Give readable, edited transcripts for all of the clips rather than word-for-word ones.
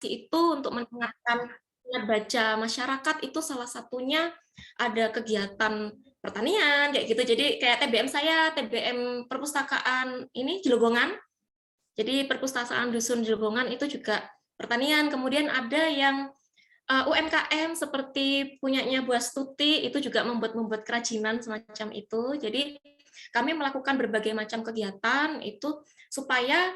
itu untuk meningkatkan minat baca masyarakat itu salah satunya ada kegiatan pertanian kayak gitu. Jadi kayak TBM saya, TBM perpustakaan ini Jelogongan. Jadi perpustakaan dusun Jelogongan itu juga pertanian. Kemudian ada yang UMKM seperti punyanya Bu Astuti itu juga membuat kerajinan semacam itu. Jadi kami melakukan berbagai macam kegiatan itu supaya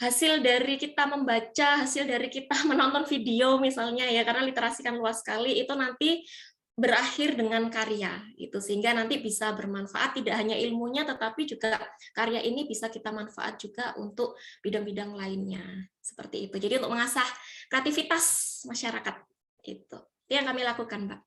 hasil dari kita membaca, hasil dari kita menonton video misalnya ya, karena literasi kan luas sekali, itu nanti berakhir dengan karya itu, sehingga nanti bisa bermanfaat tidak hanya ilmunya tetapi juga karya ini bisa kita manfaat juga untuk bidang-bidang lainnya seperti itu. Jadi untuk mengasah kreativitas masyarakat itu yang kami lakukan, Mbak.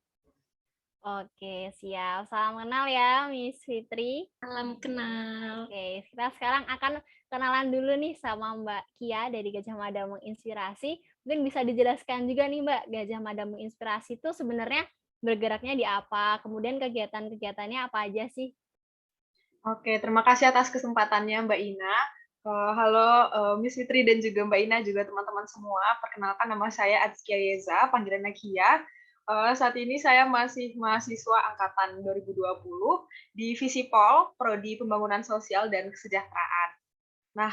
Oke, siap. Salam kenal ya, Miss Fitri. Salam kenal. Oke, kita sekarang akan kenalan dulu nih sama Mbak Kia dari Gajah Mada Menginspirasi. Mungkin bisa dijelaskan juga nih Mbak, Gajah Mada Menginspirasi itu sebenarnya bergeraknya di apa? Kemudian kegiatan-kegiatannya apa aja sih? Oke, terima kasih atas kesempatannya Mbak Ina. Halo Miss Fitri dan juga Mbak Ina, juga teman-teman semua. Perkenalkan, nama saya Atskia Yeza, panggilannya Kia. Saat ini saya masih mahasiswa angkatan 2020 di Visipol, Prodi Pembangunan Sosial dan Kesejahteraan. Nah,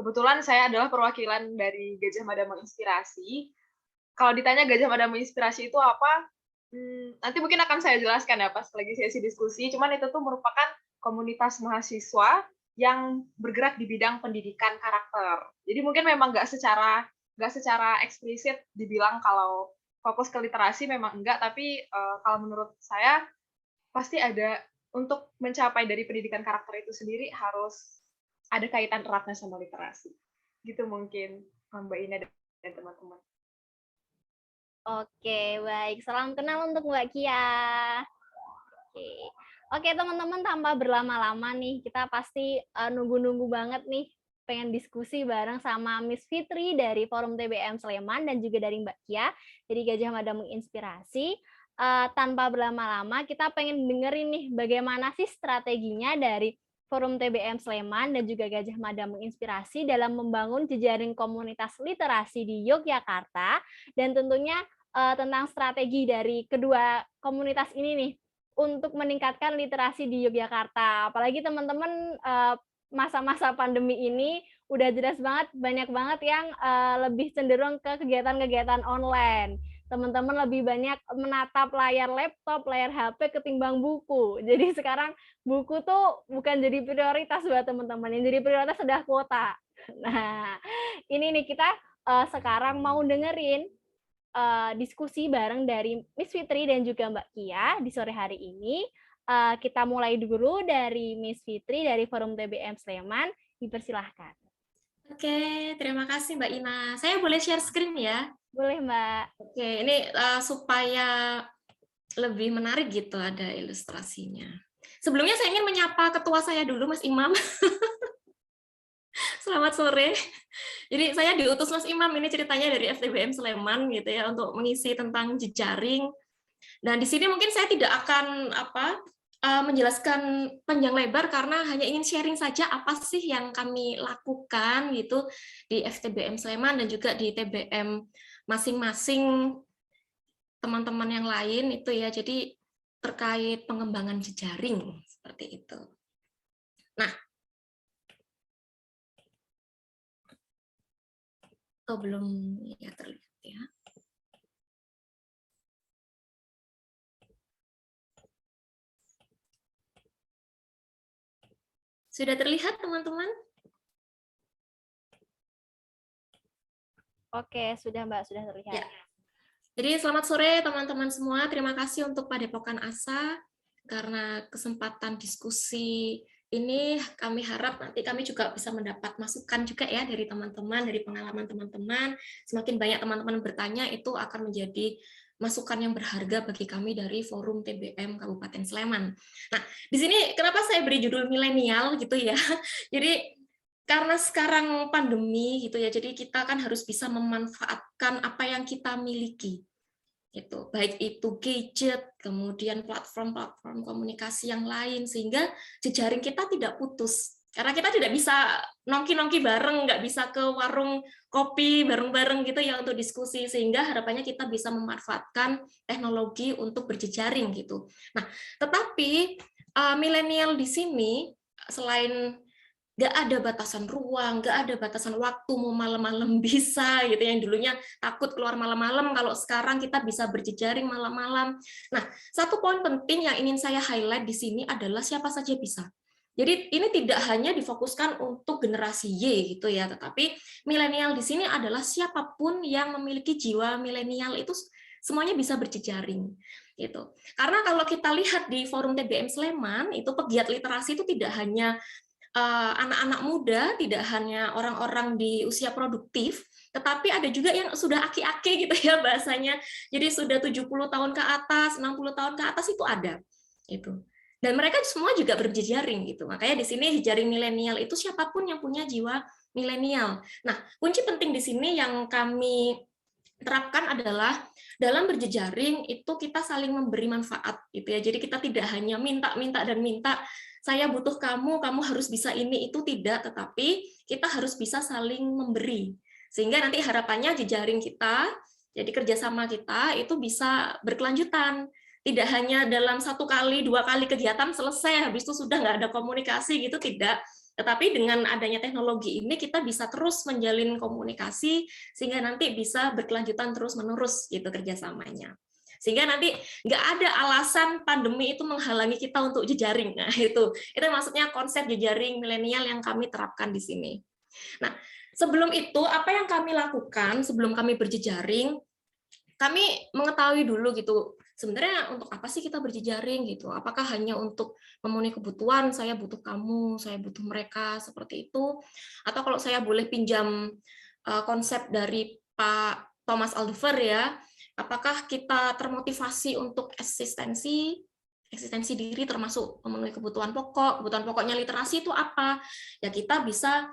kebetulan saya adalah perwakilan dari Gajah Mada Menginspirasi. Kalau ditanya Gajah Mada Menginspirasi itu apa? Nanti mungkin akan saya jelaskan ya pas lagi sesi diskusi. Cuman itu tuh merupakan komunitas mahasiswa yang bergerak di bidang pendidikan karakter. Jadi mungkin memang nggak secara eksplisit dibilang kalau fokus ke literasi, memang enggak, tapi kalau menurut saya pasti ada, untuk mencapai dari pendidikan karakter itu sendiri harus ada kaitan eratnya sama literasi. Gitu mungkin Mbak Ina dan teman-teman. Oke, baik. Salam kenal untuk Mbak Kia. Oke, teman-teman, tanpa berlama-lama nih, kita pasti nunggu-nunggu banget nih pengen diskusi bareng sama Miss Fitri dari Forum TBM Sleman dan juga dari Mbak Kia dari Gajah Mada Menginspirasi. Tanpa berlama-lama, kita pengen dengerin nih bagaimana sih strateginya dari Forum TBM Sleman dan juga Gajah Mada Menginspirasi dalam membangun jejaring komunitas literasi di Yogyakarta, dan tentunya tentang strategi dari kedua komunitas ini nih untuk meningkatkan literasi di Yogyakarta. Apalagi teman-teman masa-masa pandemi ini udah jelas banget, banyak banget yang lebih cenderung ke kegiatan-kegiatan online. Teman-teman lebih banyak menatap layar laptop, layar HP ketimbang buku. Jadi sekarang buku tuh bukan jadi prioritas buat teman-teman. Yang jadi prioritas sudah kuota. Nah, ini nih kita sekarang mau dengerin diskusi bareng dari Miss Fitri dan juga Mbak Kia di sore hari ini. Kita mulai dulu dari Miss Fitri dari Forum TBM Sleman. Dipersilahkan. Oke, terima kasih Mbak Ina. Saya boleh share screen ya? Boleh, Mbak. Oke, ini supaya lebih menarik gitu ada ilustrasinya. Sebelumnya saya ingin menyapa ketua saya dulu, Mas Imam. Selamat sore. Jadi saya diutus Mas Imam, ini ceritanya dari FTBM Sleman gitu ya, untuk mengisi tentang jejaring. Dan di sini mungkin saya tidak akan menjelaskan panjang lebar karena hanya ingin sharing saja apa sih yang kami lakukan gitu di FTBM Sleman dan juga di TBM masing-masing teman-teman yang lain itu ya. Jadi terkait pengembangan jejaring seperti itu. Nah, belum ya terlihat ya. Sudah terlihat, teman-teman? Oke, sudah Mbak, sudah terlihat. Ya. Jadi selamat sore teman-teman semua. Terima kasih untuk Padepokan Asa karena kesempatan diskusi ini. Kami harap nanti kami juga bisa mendapat masukan juga ya dari teman-teman, dari pengalaman teman-teman. Semakin banyak teman-teman bertanya, itu akan menjadi masukan yang berharga bagi kami dari Forum TBM Kabupaten Sleman. Nah, di sini kenapa saya beri judul milenial gitu ya? Jadi karena sekarang pandemi gitu ya, jadi kita kan harus bisa memanfaatkan apa yang kita miliki. Gitu. Baik itu gadget, kemudian platform-platform komunikasi yang lain, sehingga jejaring kita tidak putus Karena kita tidak bisa nongki-nongki bareng, nggak bisa ke warung kopi bareng-bareng gitu ya untuk diskusi, sehingga harapannya kita bisa memanfaatkan teknologi untuk berjejaring gitu. Nah, tetapi milenial di sini selain nggak ada batasan ruang, nggak ada batasan waktu, mau malam-malam bisa gitu, yang dulunya takut keluar malam-malam, kalau sekarang kita bisa berjejaring malam-malam. Nah, satu poin penting yang ingin saya highlight di sini adalah siapa saja bisa. Jadi ini tidak hanya difokuskan untuk generasi Y gitu ya, tetapi milenial di sini adalah siapapun yang memiliki jiwa milenial itu semuanya bisa berjejaring gitu. Karena kalau kita lihat di forum TBM Sleman itu pegiat literasi itu tidak hanya anak-anak muda, tidak hanya orang-orang di usia produktif, tetapi ada juga yang sudah aki-aki gitu ya bahasanya. Jadi sudah 70 tahun ke atas, 60 tahun ke atas itu ada. Itu. Dan mereka semua juga berjejaring gitu. Makanya di sini jejaring milenial itu siapapun yang punya jiwa milenial. Nah, kunci penting di sini yang kami terapkan adalah dalam berjejaring itu kita saling memberi manfaat gitu ya. Jadi kita tidak hanya minta-minta dan minta, saya butuh kamu, kamu harus bisa ini, itu tidak, tetapi kita harus bisa saling memberi. Sehingga nanti harapannya jejaring kita, jadi kerjasama kita itu bisa berkelanjutan. Tidak hanya dalam 1 kali, 2 kali kegiatan selesai, habis itu sudah nggak ada komunikasi gitu, tidak. Tetapi dengan adanya teknologi ini kita bisa terus menjalin komunikasi sehingga nanti bisa berkelanjutan terus-menerus gitu kerjasamanya. Sehingga nanti nggak ada alasan pandemi itu menghalangi kita untuk jejaring. Nah, itu maksudnya konsep jejaring milenial yang kami terapkan di sini. Nah, sebelum itu apa yang kami lakukan sebelum kami berjejaring? Kami mengetahui dulu gitu, sebenarnya untuk apa sih kita berjejaring gitu? Apakah hanya untuk memenuhi kebutuhan, saya butuh kamu, saya butuh mereka, seperti itu? Atau kalau saya boleh pinjam konsep dari Pak Thomas Alderfer ya, apakah kita termotivasi untuk eksistensi diri termasuk memenuhi kebutuhan pokok? Kebutuhan pokoknya literasi itu apa? Ya kita bisa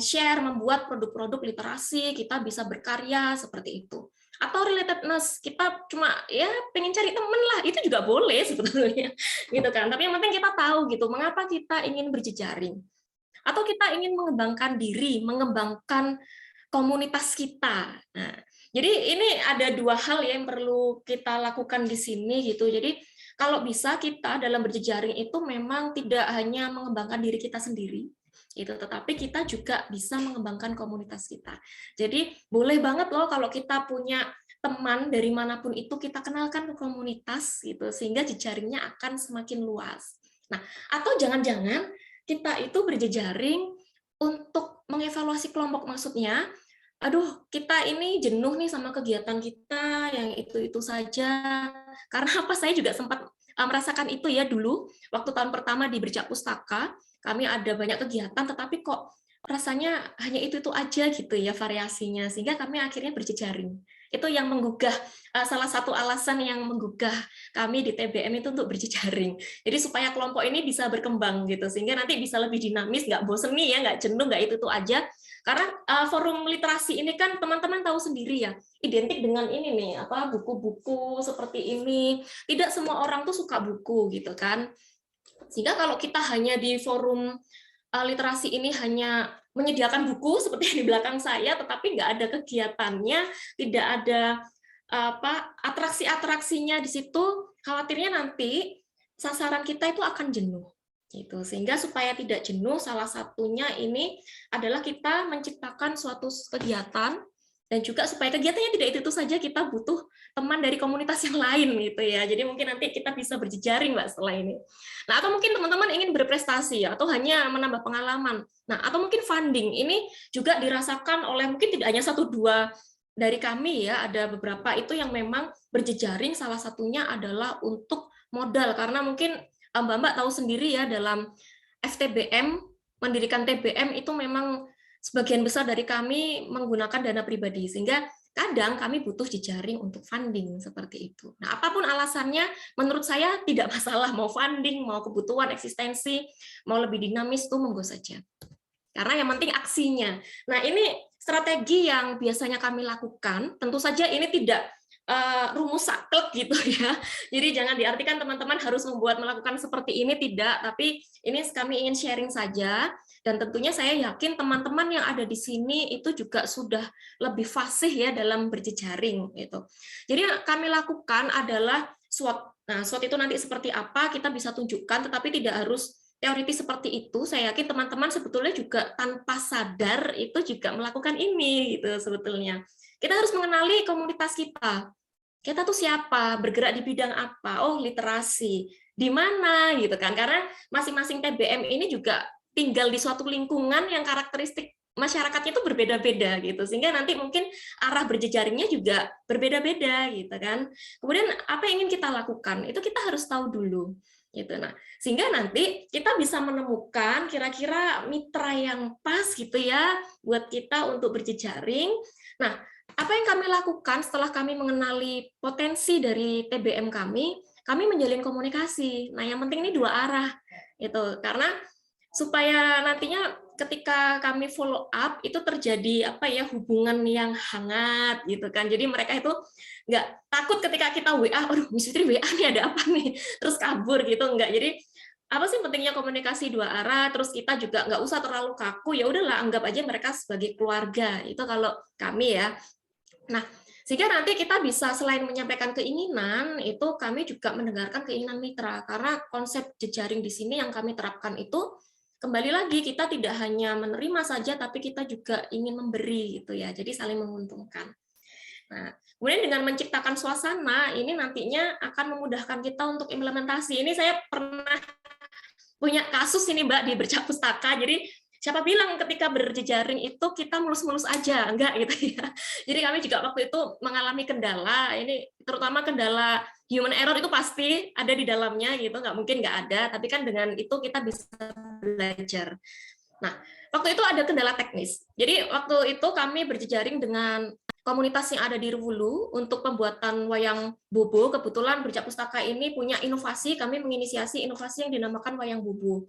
share, membuat produk-produk literasi, kita bisa berkarya seperti itu. Atau relatedness, kita cuma ya pengen cari temen lah, itu juga boleh sebetulnya gitu kan. Tapi yang penting kita tahu gitu mengapa kita ingin berjejaring, atau kita ingin mengembangkan diri, mengembangkan komunitas kita. Nah, jadi ini ada 2 hal yang perlu kita lakukan di sini gitu. Jadi kalau bisa kita dalam berjejaring itu memang tidak hanya mengembangkan diri kita sendiri, itu, tetapi kita juga bisa mengembangkan komunitas kita. Jadi boleh banget loh kalau kita punya teman dari manapun itu kita kenalkan ke komunitas gitu sehingga jejaringnya akan semakin luas. Nah, atau jangan-jangan kita itu berjejaring untuk mengevaluasi kelompok, maksudnya aduh kita ini jenuh nih sama kegiatan kita yang itu-itu saja. Karena apa, saya juga sempat merasakan itu ya dulu waktu tahun pertama di Bercak Pustaka, kami ada banyak kegiatan tetapi kok rasanya hanya itu-itu aja gitu ya variasinya, sehingga kami akhirnya berjejaring. Itu yang menggugah, salah satu alasan yang menggugah kami di TBM itu untuk berjejaring. Jadi supaya kelompok ini bisa berkembang gitu, sehingga nanti bisa lebih dinamis, nggak bosen nih ya, nggak jenuh, nggak itu-itu aja. Karena forum literasi ini kan teman-teman tahu sendiri ya, identik dengan ini nih, apa buku-buku seperti ini. Tidak semua orang tuh suka buku gitu kan. Sehingga kalau kita hanya di forum literasi ini hanya menyediakan buku seperti yang di belakang saya, tetapi nggak ada kegiatannya, tidak ada atraksi-atraksinya di situ, khawatirnya nanti sasaran kita itu akan jenuh. Gitu. Sehingga supaya tidak jenuh, salah satunya ini adalah kita menciptakan suatu kegiatan, dan juga supaya kegiatannya tidak itu saja, kita butuh teman dari komunitas yang lain gitu ya. Jadi mungkin nanti kita bisa berjejaring Mbak setelah ini. Nah, atau mungkin teman-teman ingin berprestasi atau hanya menambah pengalaman. Nah, atau mungkin funding ini juga dirasakan oleh mungkin tidak hanya 1-2 dari kami ya, ada beberapa itu yang memang berjejaring, salah satunya adalah untuk modal, karena mungkin Mbak-mbak tahu sendiri ya dalam FTBM, mendirikan TBM itu memang sebagian besar dari kami menggunakan dana pribadi, sehingga kadang kami butuh jejaring untuk funding seperti itu. Nah, apapun alasannya, menurut saya tidak masalah mau funding, mau kebutuhan eksistensi, mau lebih dinamis tuh monggo saja. Karena yang penting aksinya. Nah, ini strategi yang biasanya kami lakukan. Tentu saja ini tidak rumus saklek gitu ya. Jadi jangan diartikan teman-teman harus melakukan seperti ini, tidak, tapi ini kami ingin sharing saja, dan tentunya saya yakin teman-teman yang ada di sini itu juga sudah lebih fasih ya dalam berjejaring gitu. Jadi yang kami lakukan adalah SWOT. Nah, SWOT itu nanti seperti apa kita bisa tunjukkan, tetapi tidak harus teoritis seperti itu. Saya yakin teman-teman sebetulnya juga tanpa sadar itu juga melakukan ini gitu sebetulnya. Kita harus mengenali komunitas kita. Kita tuh siapa, bergerak di bidang apa? Oh, literasi. Di mana gitu kan? Karena masing-masing TBM ini juga tinggal di suatu lingkungan yang karakteristik masyarakatnya itu berbeda-beda gitu. Sehingga nanti mungkin arah berjejaringnya juga berbeda-beda gitu kan. Kemudian apa yang ingin kita lakukan? Itu kita harus tahu dulu. Gitu. Nah, sehingga nanti kita bisa menemukan kira-kira mitra yang pas gitu ya buat kita untuk berjejaring. Nah, apa yang kami lakukan setelah kami mengenali potensi dari TBM kami menjalin komunikasi. Nah, yang penting ini dua arah, itu karena supaya nantinya ketika kami follow up itu terjadi hubungan yang hangat gitu kan. Jadi mereka itu nggak takut ketika kita WA, aduh Miss Fitri WA nih ada apa nih, terus kabur gitu, nggak. Jadi apa sih pentingnya komunikasi dua arah, terus kita juga nggak usah terlalu kaku, ya udahlah anggap aja mereka sebagai keluarga. Itu kalau kami ya. Nah, sehingga nanti kita bisa selain menyampaikan keinginan, itu kami juga mendengarkan keinginan mitra. Karena konsep jejaring di sini yang kami terapkan itu, kembali lagi, kita tidak hanya menerima saja, tapi kita juga ingin memberi, gitu ya. Jadi saling menguntungkan. Nah, kemudian dengan menciptakan suasana, ini nantinya akan memudahkan kita untuk implementasi. Ini saya pernah punya kasus ini Mbak di Bercak Pustaka, jadi siapa bilang ketika berjejaring itu kita mulus-mulus aja, enggak gitu ya. Jadi kami juga waktu itu mengalami kendala, ini terutama kendala human error itu pasti ada di dalamnya gitu, nggak mungkin nggak ada, tapi kan dengan itu kita bisa belajar. Nah, waktu itu ada kendala teknis. Jadi waktu itu kami berjejaring dengan komunitas yang ada di Rewulu untuk pembuatan wayang bobo. Kebetulan Bercak Pustaka ini punya inovasi, kami menginisiasi inovasi yang dinamakan wayang bobo.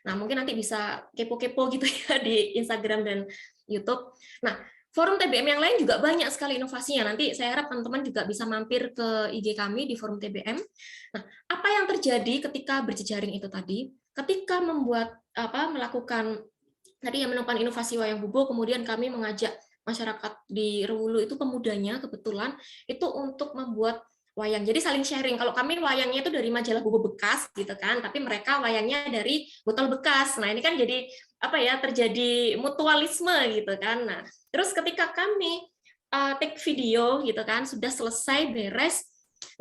Nah, mungkin nanti bisa kepo-kepo gitu ya di Instagram dan YouTube. Nah, forum TBM yang lain juga banyak sekali inovasinya. Nanti saya harap teman-teman juga bisa mampir ke IG kami di forum TBM. Nah, apa yang terjadi ketika berjejaring itu tadi? Ketika melakukan tadi yang menemukan inovasi wayang bobo, kemudian kami mengajak masyarakat di Rewulu itu pemudanya kebetulan itu untuk membuat wayang. Jadi saling sharing. Kalau kami wayangnya itu dari majalah bobo bekas gitu kan, tapi mereka wayangnya dari botol bekas. Nah, ini kan jadi terjadi mutualisme gitu kan. Nah, terus ketika kami take video gitu kan, sudah selesai beres.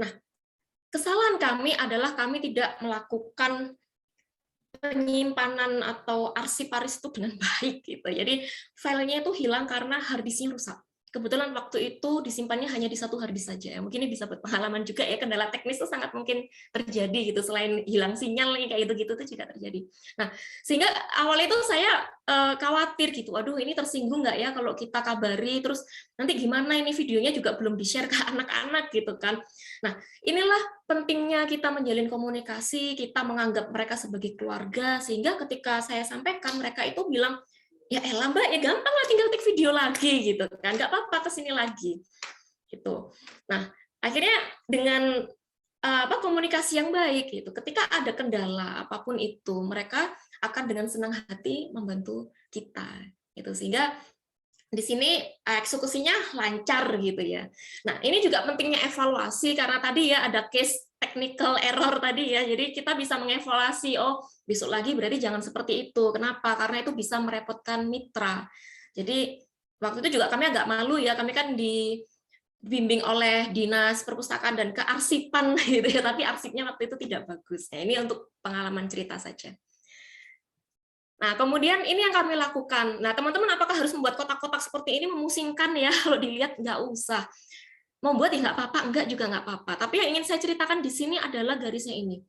Nah, kesalahan kami adalah kami tidak melakukan penyimpanan atau arsiparis itu dengan baik gitu. Jadi filenya itu hilang karena harddisknya rusak. Kebetulan waktu itu disimpannya hanya di satu harddisk saja. Mungkin ini bisa berpengalaman juga ya, kendala teknis itu sangat mungkin terjadi gitu, selain hilang sinyal kayak gitu-gitu itu juga terjadi. Nah, sehingga awal itu saya khawatir gitu, aduh ini tersinggung nggak ya kalau kita kabari, terus nanti gimana ini videonya juga belum di-share ke anak-anak gitu kan. Nah, inilah pentingnya kita menjalin komunikasi, kita menganggap mereka sebagai keluarga, sehingga ketika saya sampaikan mereka itu bilang, ya elah Mbak, ya gampang lah tinggal take video lagi gitu kan, nggak apa-apa kesini lagi gitu. Nah, akhirnya dengan komunikasi yang baik gitu, ketika ada kendala apapun itu, mereka akan dengan senang hati membantu kita gitu, sehingga di sini eksekusinya lancar gitu ya. Nah, ini juga pentingnya evaluasi karena tadi ya ada case technical error tadi ya. Jadi kita bisa mengevaluasi, oh besok lagi berarti jangan seperti itu. Kenapa? Karena itu bisa merepotkan mitra. Jadi waktu itu juga kami agak malu ya, kami kan dibimbing oleh Dinas Perpustakaan dan Kearsipan gitu ya, tapi arsipnya waktu itu tidak bagus. Nah, ini untuk pengalaman cerita saja. Nah, kemudian ini yang kami lakukan. Nah, teman-teman, apakah harus membuat kotak-kotak seperti ini memusingkan ya? Kalau dilihat, nggak usah. Membuat ya nggak apa-apa, enggak juga nggak apa-apa. Tapi yang ingin saya ceritakan di sini adalah garisnya ini.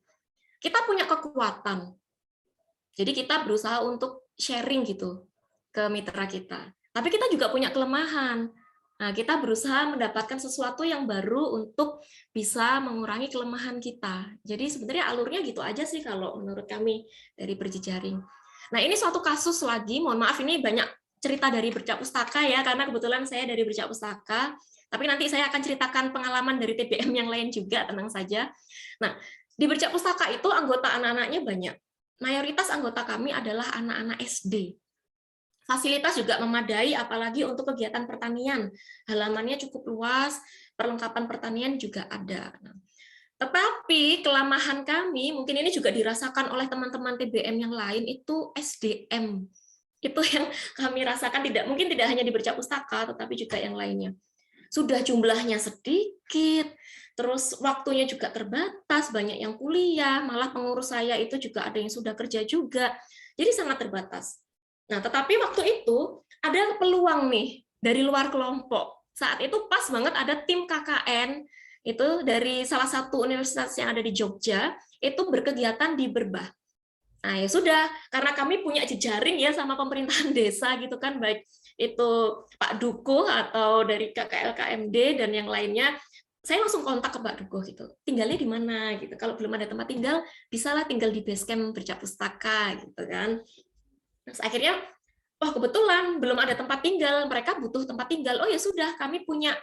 Kita punya kekuatan. Jadi kita berusaha untuk sharing gitu ke mitra kita. Tapi kita juga punya kelemahan. Nah, kita berusaha mendapatkan sesuatu yang baru untuk bisa mengurangi kelemahan kita. Jadi sebenarnya alurnya gitu aja sih kalau menurut kami dari berjejaring. Nah, ini suatu kasus lagi, mohon maaf ini banyak cerita dari Bercak Pustaka ya, karena kebetulan saya dari Bercak Pustaka. Tapi nanti saya akan ceritakan pengalaman dari TBM yang lain juga, tenang saja. Nah, di Bercak Pustaka itu anggota anak-anaknya banyak. Mayoritas anggota kami adalah anak-anak SD. Fasilitas juga memadai, apalagi untuk kegiatan pertanian. Halamannya cukup luas, perlengkapan pertanian juga ada. Tetapi kelemahan kami, mungkin ini juga dirasakan oleh teman-teman TBM yang lain, itu SDM. Itu yang kami rasakan, mungkin tidak hanya di Bercak Pustaka, tetapi juga yang lainnya. Sudah jumlahnya sedikit, terus waktunya juga terbatas, banyak yang kuliah, malah pengurus saya itu juga ada yang sudah kerja juga, jadi sangat terbatas. Nah, tetapi waktu itu ada peluang nih dari luar kelompok. Saat itu pas banget ada tim KKN, itu dari salah satu universitas yang ada di Jogja, itu berkegiatan di Berbah. Nah, ya sudah, karena kami punya jejaring ya sama pemerintahan desa gitu kan, baik itu Pak Dukuh atau dari KKLKMD dan yang lainnya, saya langsung kontak ke Pak Dukuh gitu. Tinggalnya di mana gitu. Kalau belum ada tempat tinggal, bisalah tinggal di base camp Bercak Pustaka gitu kan. Terus akhirnya, wah kebetulan belum ada tempat tinggal, mereka butuh tempat tinggal. Oh ya sudah, kami punya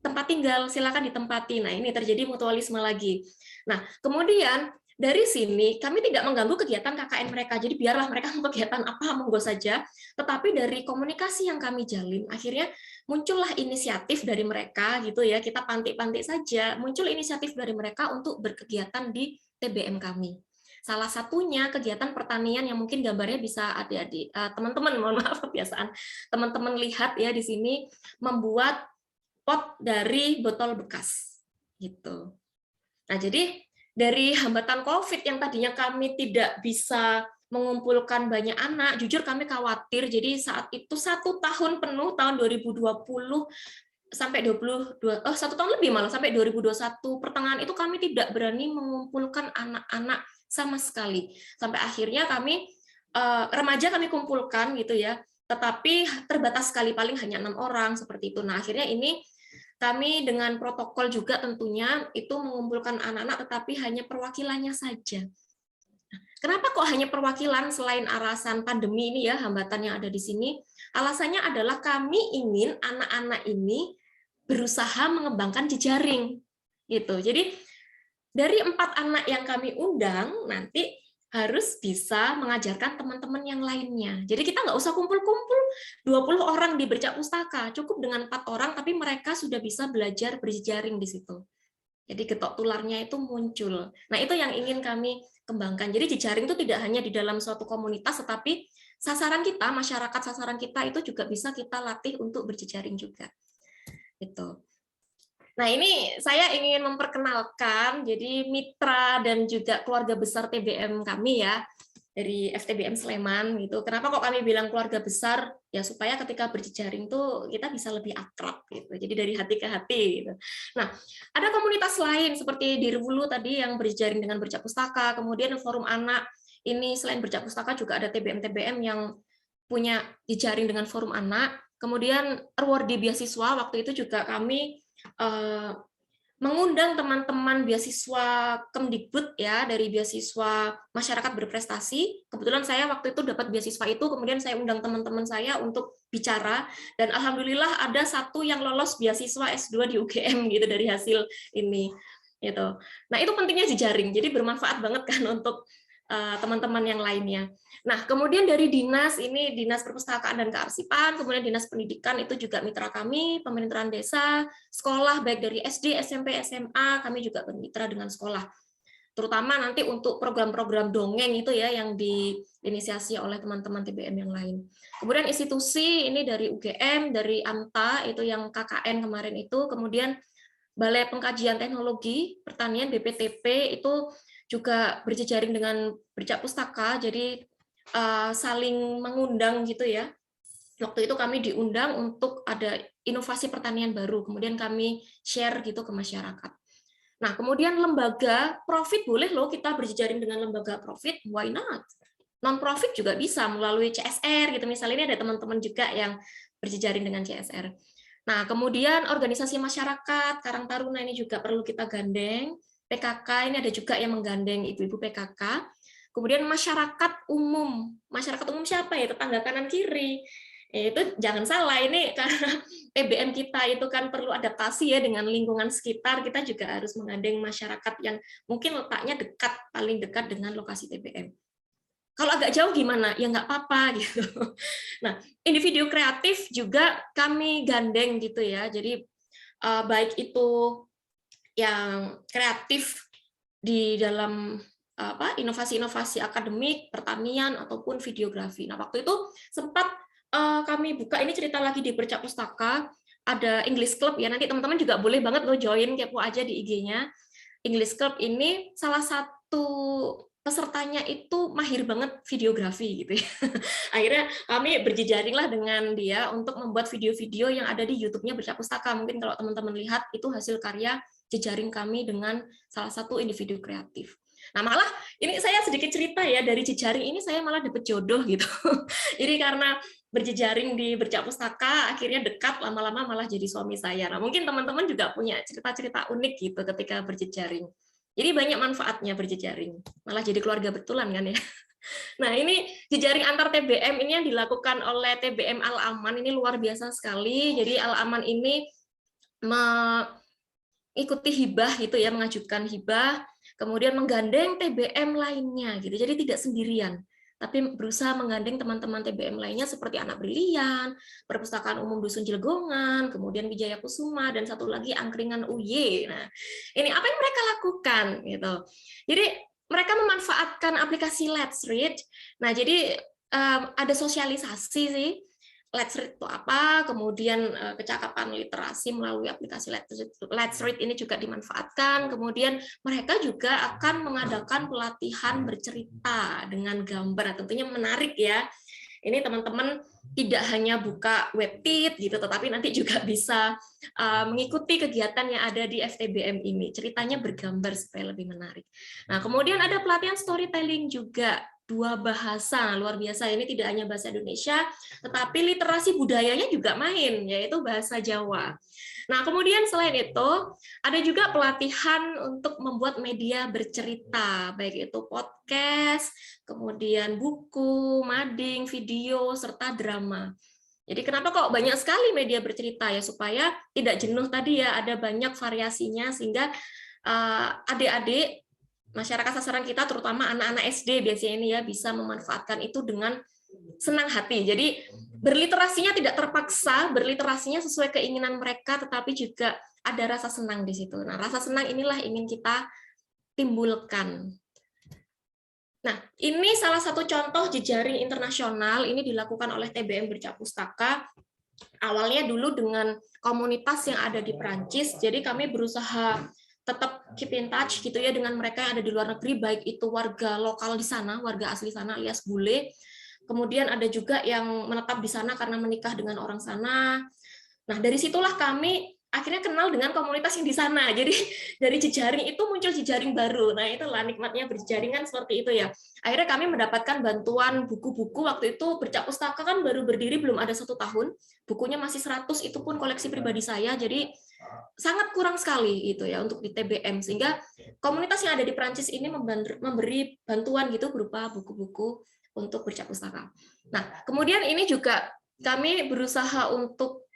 tempat tinggal, silakan ditempati. Nah, ini terjadi mutualisme lagi. Nah, kemudian dari sini kami tidak mengganggu kegiatan KKN mereka. Jadi biarlah mereka mau kegiatan apa monggo saja. Tetapi dari komunikasi yang kami jalin, akhirnya muncullah inisiatif dari mereka gitu ya. Kita pantik-pantik saja, muncul inisiatif dari mereka untuk berkegiatan di TBM kami. Salah satunya kegiatan pertanian yang mungkin gambarnya bisa adik-adik, teman-teman, mohon maaf kebiasaan, teman-teman lihat ya di sini, membuat pot dari botol bekas gitu. Nah, jadi dari hambatan COVID yang tadinya kami tidak bisa mengumpulkan banyak anak, jujur kami khawatir. Jadi saat itu 1 tahun penuh, tahun 2020 sampai 1 tahun lebih malah, sampai 2021 pertengahan itu kami tidak berani mengumpulkan anak-anak sama sekali. Sampai akhirnya kami remaja kami kumpulkan gitu ya, tetapi terbatas sekali, paling hanya 6 orang seperti itu. Nah, akhirnya ini kami dengan protokol juga tentunya itu mengumpulkan anak-anak, tetapi hanya perwakilannya saja. Kenapa kok hanya perwakilan selain alasan pandemi ini ya, hambatan yang ada di sini? Alasannya adalah kami ingin anak-anak ini berusaha mengembangkan jejaring gitu. Jadi dari 4 anak yang kami undang nanti harus bisa mengajarkan teman-teman yang lainnya. Jadi kita nggak usah kumpul-kumpul 20 orang di Bercak Pustaka, cukup dengan 4 orang tapi mereka sudah bisa belajar berjejaring di situ. Jadi getok tularnya itu muncul. Nah, itu yang ingin kami kembangkan. Jadi jejaring itu tidak hanya di dalam suatu komunitas, tetapi sasaran kita, masyarakat sasaran kita itu juga bisa kita latih untuk berjejaring juga. Itu. Nah, ini saya ingin memperkenalkan jadi mitra dan juga keluarga besar TBM kami ya, dari FTBM Sleman gitu. Kenapa kok kami bilang keluarga besar? Ya supaya ketika berjejaring tuh kita bisa lebih akrab gitu. Jadi dari hati ke hati gitu. Nah, ada komunitas lain seperti di Rewulu tadi yang berjejaring dengan Bercak Pustaka, kemudian forum anak ini selain Bercak Pustaka juga ada TBM-TBM yang punya jejaring dengan forum anak. Kemudian award beasiswa waktu itu juga kami mengundang teman-teman beasiswa Kemdikbud ya, dari beasiswa masyarakat berprestasi. Kebetulan saya waktu itu dapat beasiswa itu, kemudian saya undang teman-teman saya untuk bicara, dan alhamdulillah ada satu yang lolos beasiswa S2 di UGM gitu dari hasil ini gitu. Nah, itu pentingnya jejaring. Jadi bermanfaat banget kan untuk teman-teman yang lainnya. Nah, kemudian dari dinas, ini Dinas Perpustakaan dan Kearsipan, kemudian Dinas Pendidikan itu juga mitra kami, pemerintahan desa, sekolah baik dari SD, SMP, SMA, kami juga bermitra dengan sekolah. Terutama nanti untuk program-program dongeng itu ya yang diinisiasi oleh teman-teman TBM yang lain. Kemudian institusi ini dari UGM, dari AMTA itu yang KKN kemarin itu, kemudian Balai Pengkajian Teknologi Pertanian BPTP itu juga berjejaring dengan Bercak Pustaka, jadi saling mengundang gitu ya. Waktu itu kami diundang untuk ada inovasi pertanian baru, kemudian kami share gitu ke masyarakat. Nah, kemudian lembaga profit boleh loh kita berjejaring dengan lembaga profit, why not? Non-profit juga bisa melalui CSR gitu, misalnya ini ada teman-teman juga yang berjejaring dengan CSR. Nah, kemudian organisasi masyarakat, Karang Taruna ini juga perlu kita gandeng, PKK ini ada juga yang menggandeng ibu-ibu PKK. Kemudian masyarakat umum siapa ya? Tetangga kanan kiri. Itu jangan salah, ini karena TBM kita itu kan perlu adaptasi ya dengan lingkungan sekitar, kita juga harus menggandeng masyarakat yang mungkin letaknya dekat, paling dekat dengan lokasi TBM. Kalau agak jauh gimana? Ya nggak apa-apa gitu. Nah, individu kreatif juga kami gandeng gitu ya. Jadi baik itu yang kreatif di dalam inovasi-inovasi akademik, pertanian ataupun videografi. Nah, waktu itu sempat kami buka, ini cerita lagi di Bercak Pustaka, ada English Club ya, nanti teman-teman juga boleh banget lo join, kepo aja di IG-nya. English Club ini salah satu pesertanya itu mahir banget videografi gitu ya. Akhirnya kami berjejaring lah dengan dia untuk membuat video-video yang ada di YouTube-nya Bercak Pustaka. Mungkin kalau teman-teman lihat itu hasil karya jejaring kami dengan salah satu individu kreatif. Nah, malah ini saya sedikit cerita ya, dari jejaring ini saya malah dapet jodoh gitu. Jadi karena berjejaring di Bercak Pustaka, akhirnya dekat, lama-lama malah jadi suami saya. Nah, mungkin teman-teman juga punya cerita-cerita unik gitu ketika berjejaring. Jadi banyak manfaatnya berjejaring, malah jadi keluarga betulan kan ya. Nah, ini jejaring antar TBM ini yang dilakukan oleh TBM Al-Aman, ini luar biasa sekali. Jadi Al-Aman ini mengikuti hibah gitu ya, mengajukan hibah, kemudian menggandeng TBM lainnya gitu. Jadi tidak sendirian, tapi berusaha menggandeng teman-teman TBM lainnya seperti Anak Brilian, Perpustakaan Umum Dusun Jelegongan, kemudian Wijaya Kusuma, dan satu lagi Angkringan UY. Nah, ini apa yang mereka lakukan gitu. Jadi mereka memanfaatkan aplikasi Let's Read. Nah, jadi ada sosialisasi sih. Let's Read itu apa, kemudian kecakapan literasi melalui aplikasi Let's Read ini juga dimanfaatkan, kemudian mereka juga akan mengadakan pelatihan bercerita dengan gambar, tentunya menarik ya. Ini teman-teman tidak hanya buka webtit gitu, tetapi nanti juga bisa mengikuti kegiatan yang ada di FTBM ini. Ceritanya bergambar supaya lebih menarik. Nah, kemudian ada pelatihan storytelling juga, 2 bahasa, luar biasa. Ini tidak hanya bahasa Indonesia, tetapi literasi budayanya juga main, yaitu bahasa Jawa. Nah, kemudian selain itu, ada juga pelatihan untuk membuat media bercerita, baik itu podcast, kemudian buku, mading, video, serta drama. Jadi kenapa kok banyak sekali media bercerita ya, supaya tidak jenuh tadi ya, ada banyak variasinya, sehingga adik-adik masyarakat sasaran kita, terutama anak-anak SD biasanya ini ya, bisa memanfaatkan itu dengan senang hati. Jadi berliterasinya tidak terpaksa, berliterasinya sesuai keinginan mereka, tetapi juga ada rasa senang di situ. Nah, rasa senang inilah ingin kita timbulkan. Nah, ini salah satu contoh jejaring internasional, ini dilakukan oleh TBM Bercak Pustaka. Awalnya dulu dengan komunitas yang ada di Prancis, jadi kami berusaha tetap keep in touch gitu ya dengan mereka yang ada di luar negeri, baik itu warga lokal di sana, warga asli sana alias bule, kemudian ada juga yang menetap di sana karena menikah dengan orang sana. Nah, dari situlah kami akhirnya kenal dengan komunitas yang di sana. Jadi dari jejaring itu muncul jejaring baru. Nah, itulah nikmatnya berjejaring kan seperti itu ya. Akhirnya kami mendapatkan bantuan buku-buku. Waktu itu Bercak Pustaka kan baru berdiri, belum ada 1 tahun. Bukunya masih 100, itu pun koleksi pribadi saya. Jadi sangat kurang sekali itu ya untuk di TBM, sehingga komunitas yang ada di Prancis ini memberi bantuan gitu berupa buku-buku untuk Bercak Pustaka. Nah, kemudian ini juga kami berusaha untuk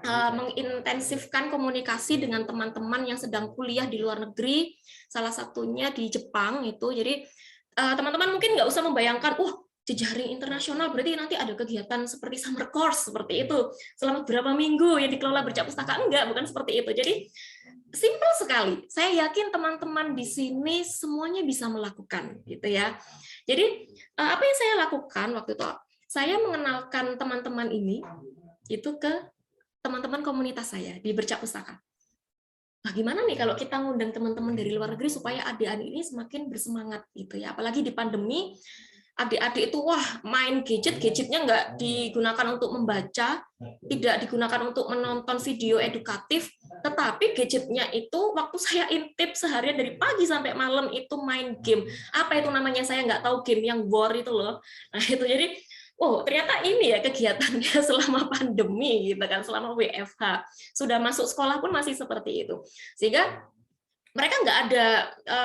mengintensifkan komunikasi dengan teman-teman yang sedang kuliah di luar negeri, salah satunya di Jepang itu. Jadi teman-teman mungkin nggak usah membayangkan, jejaring internasional berarti nanti ada kegiatan seperti summer course seperti itu selama berapa minggu yang dikelola Bercak Pustaka. Enggak, bukan seperti itu. Jadi simpel sekali. Saya yakin teman-teman di sini semuanya bisa melakukan gitu ya. Jadi apa yang saya lakukan waktu itu, saya mengenalkan teman-teman ini itu ke teman-teman komunitas saya di Bercak Pustaka. Nah, gimana nih kalau kita ngundang teman-teman dari luar negeri supaya adik-adik ini semakin bersemangat gitu ya. Apalagi di pandemi, adik-adik itu main gadgetnya nggak digunakan untuk membaca, tidak digunakan untuk menonton video edukatif, tetapi gadgetnya itu waktu saya intip seharian dari pagi sampai malam itu main game. Apa itu namanya, saya nggak tahu, game yang war itu loh. Nah itu jadi ternyata ini ya kegiatannya selama pandemi gitu kan, selama WFH. Sudah masuk sekolah pun masih seperti itu. Sehingga mereka nggak ada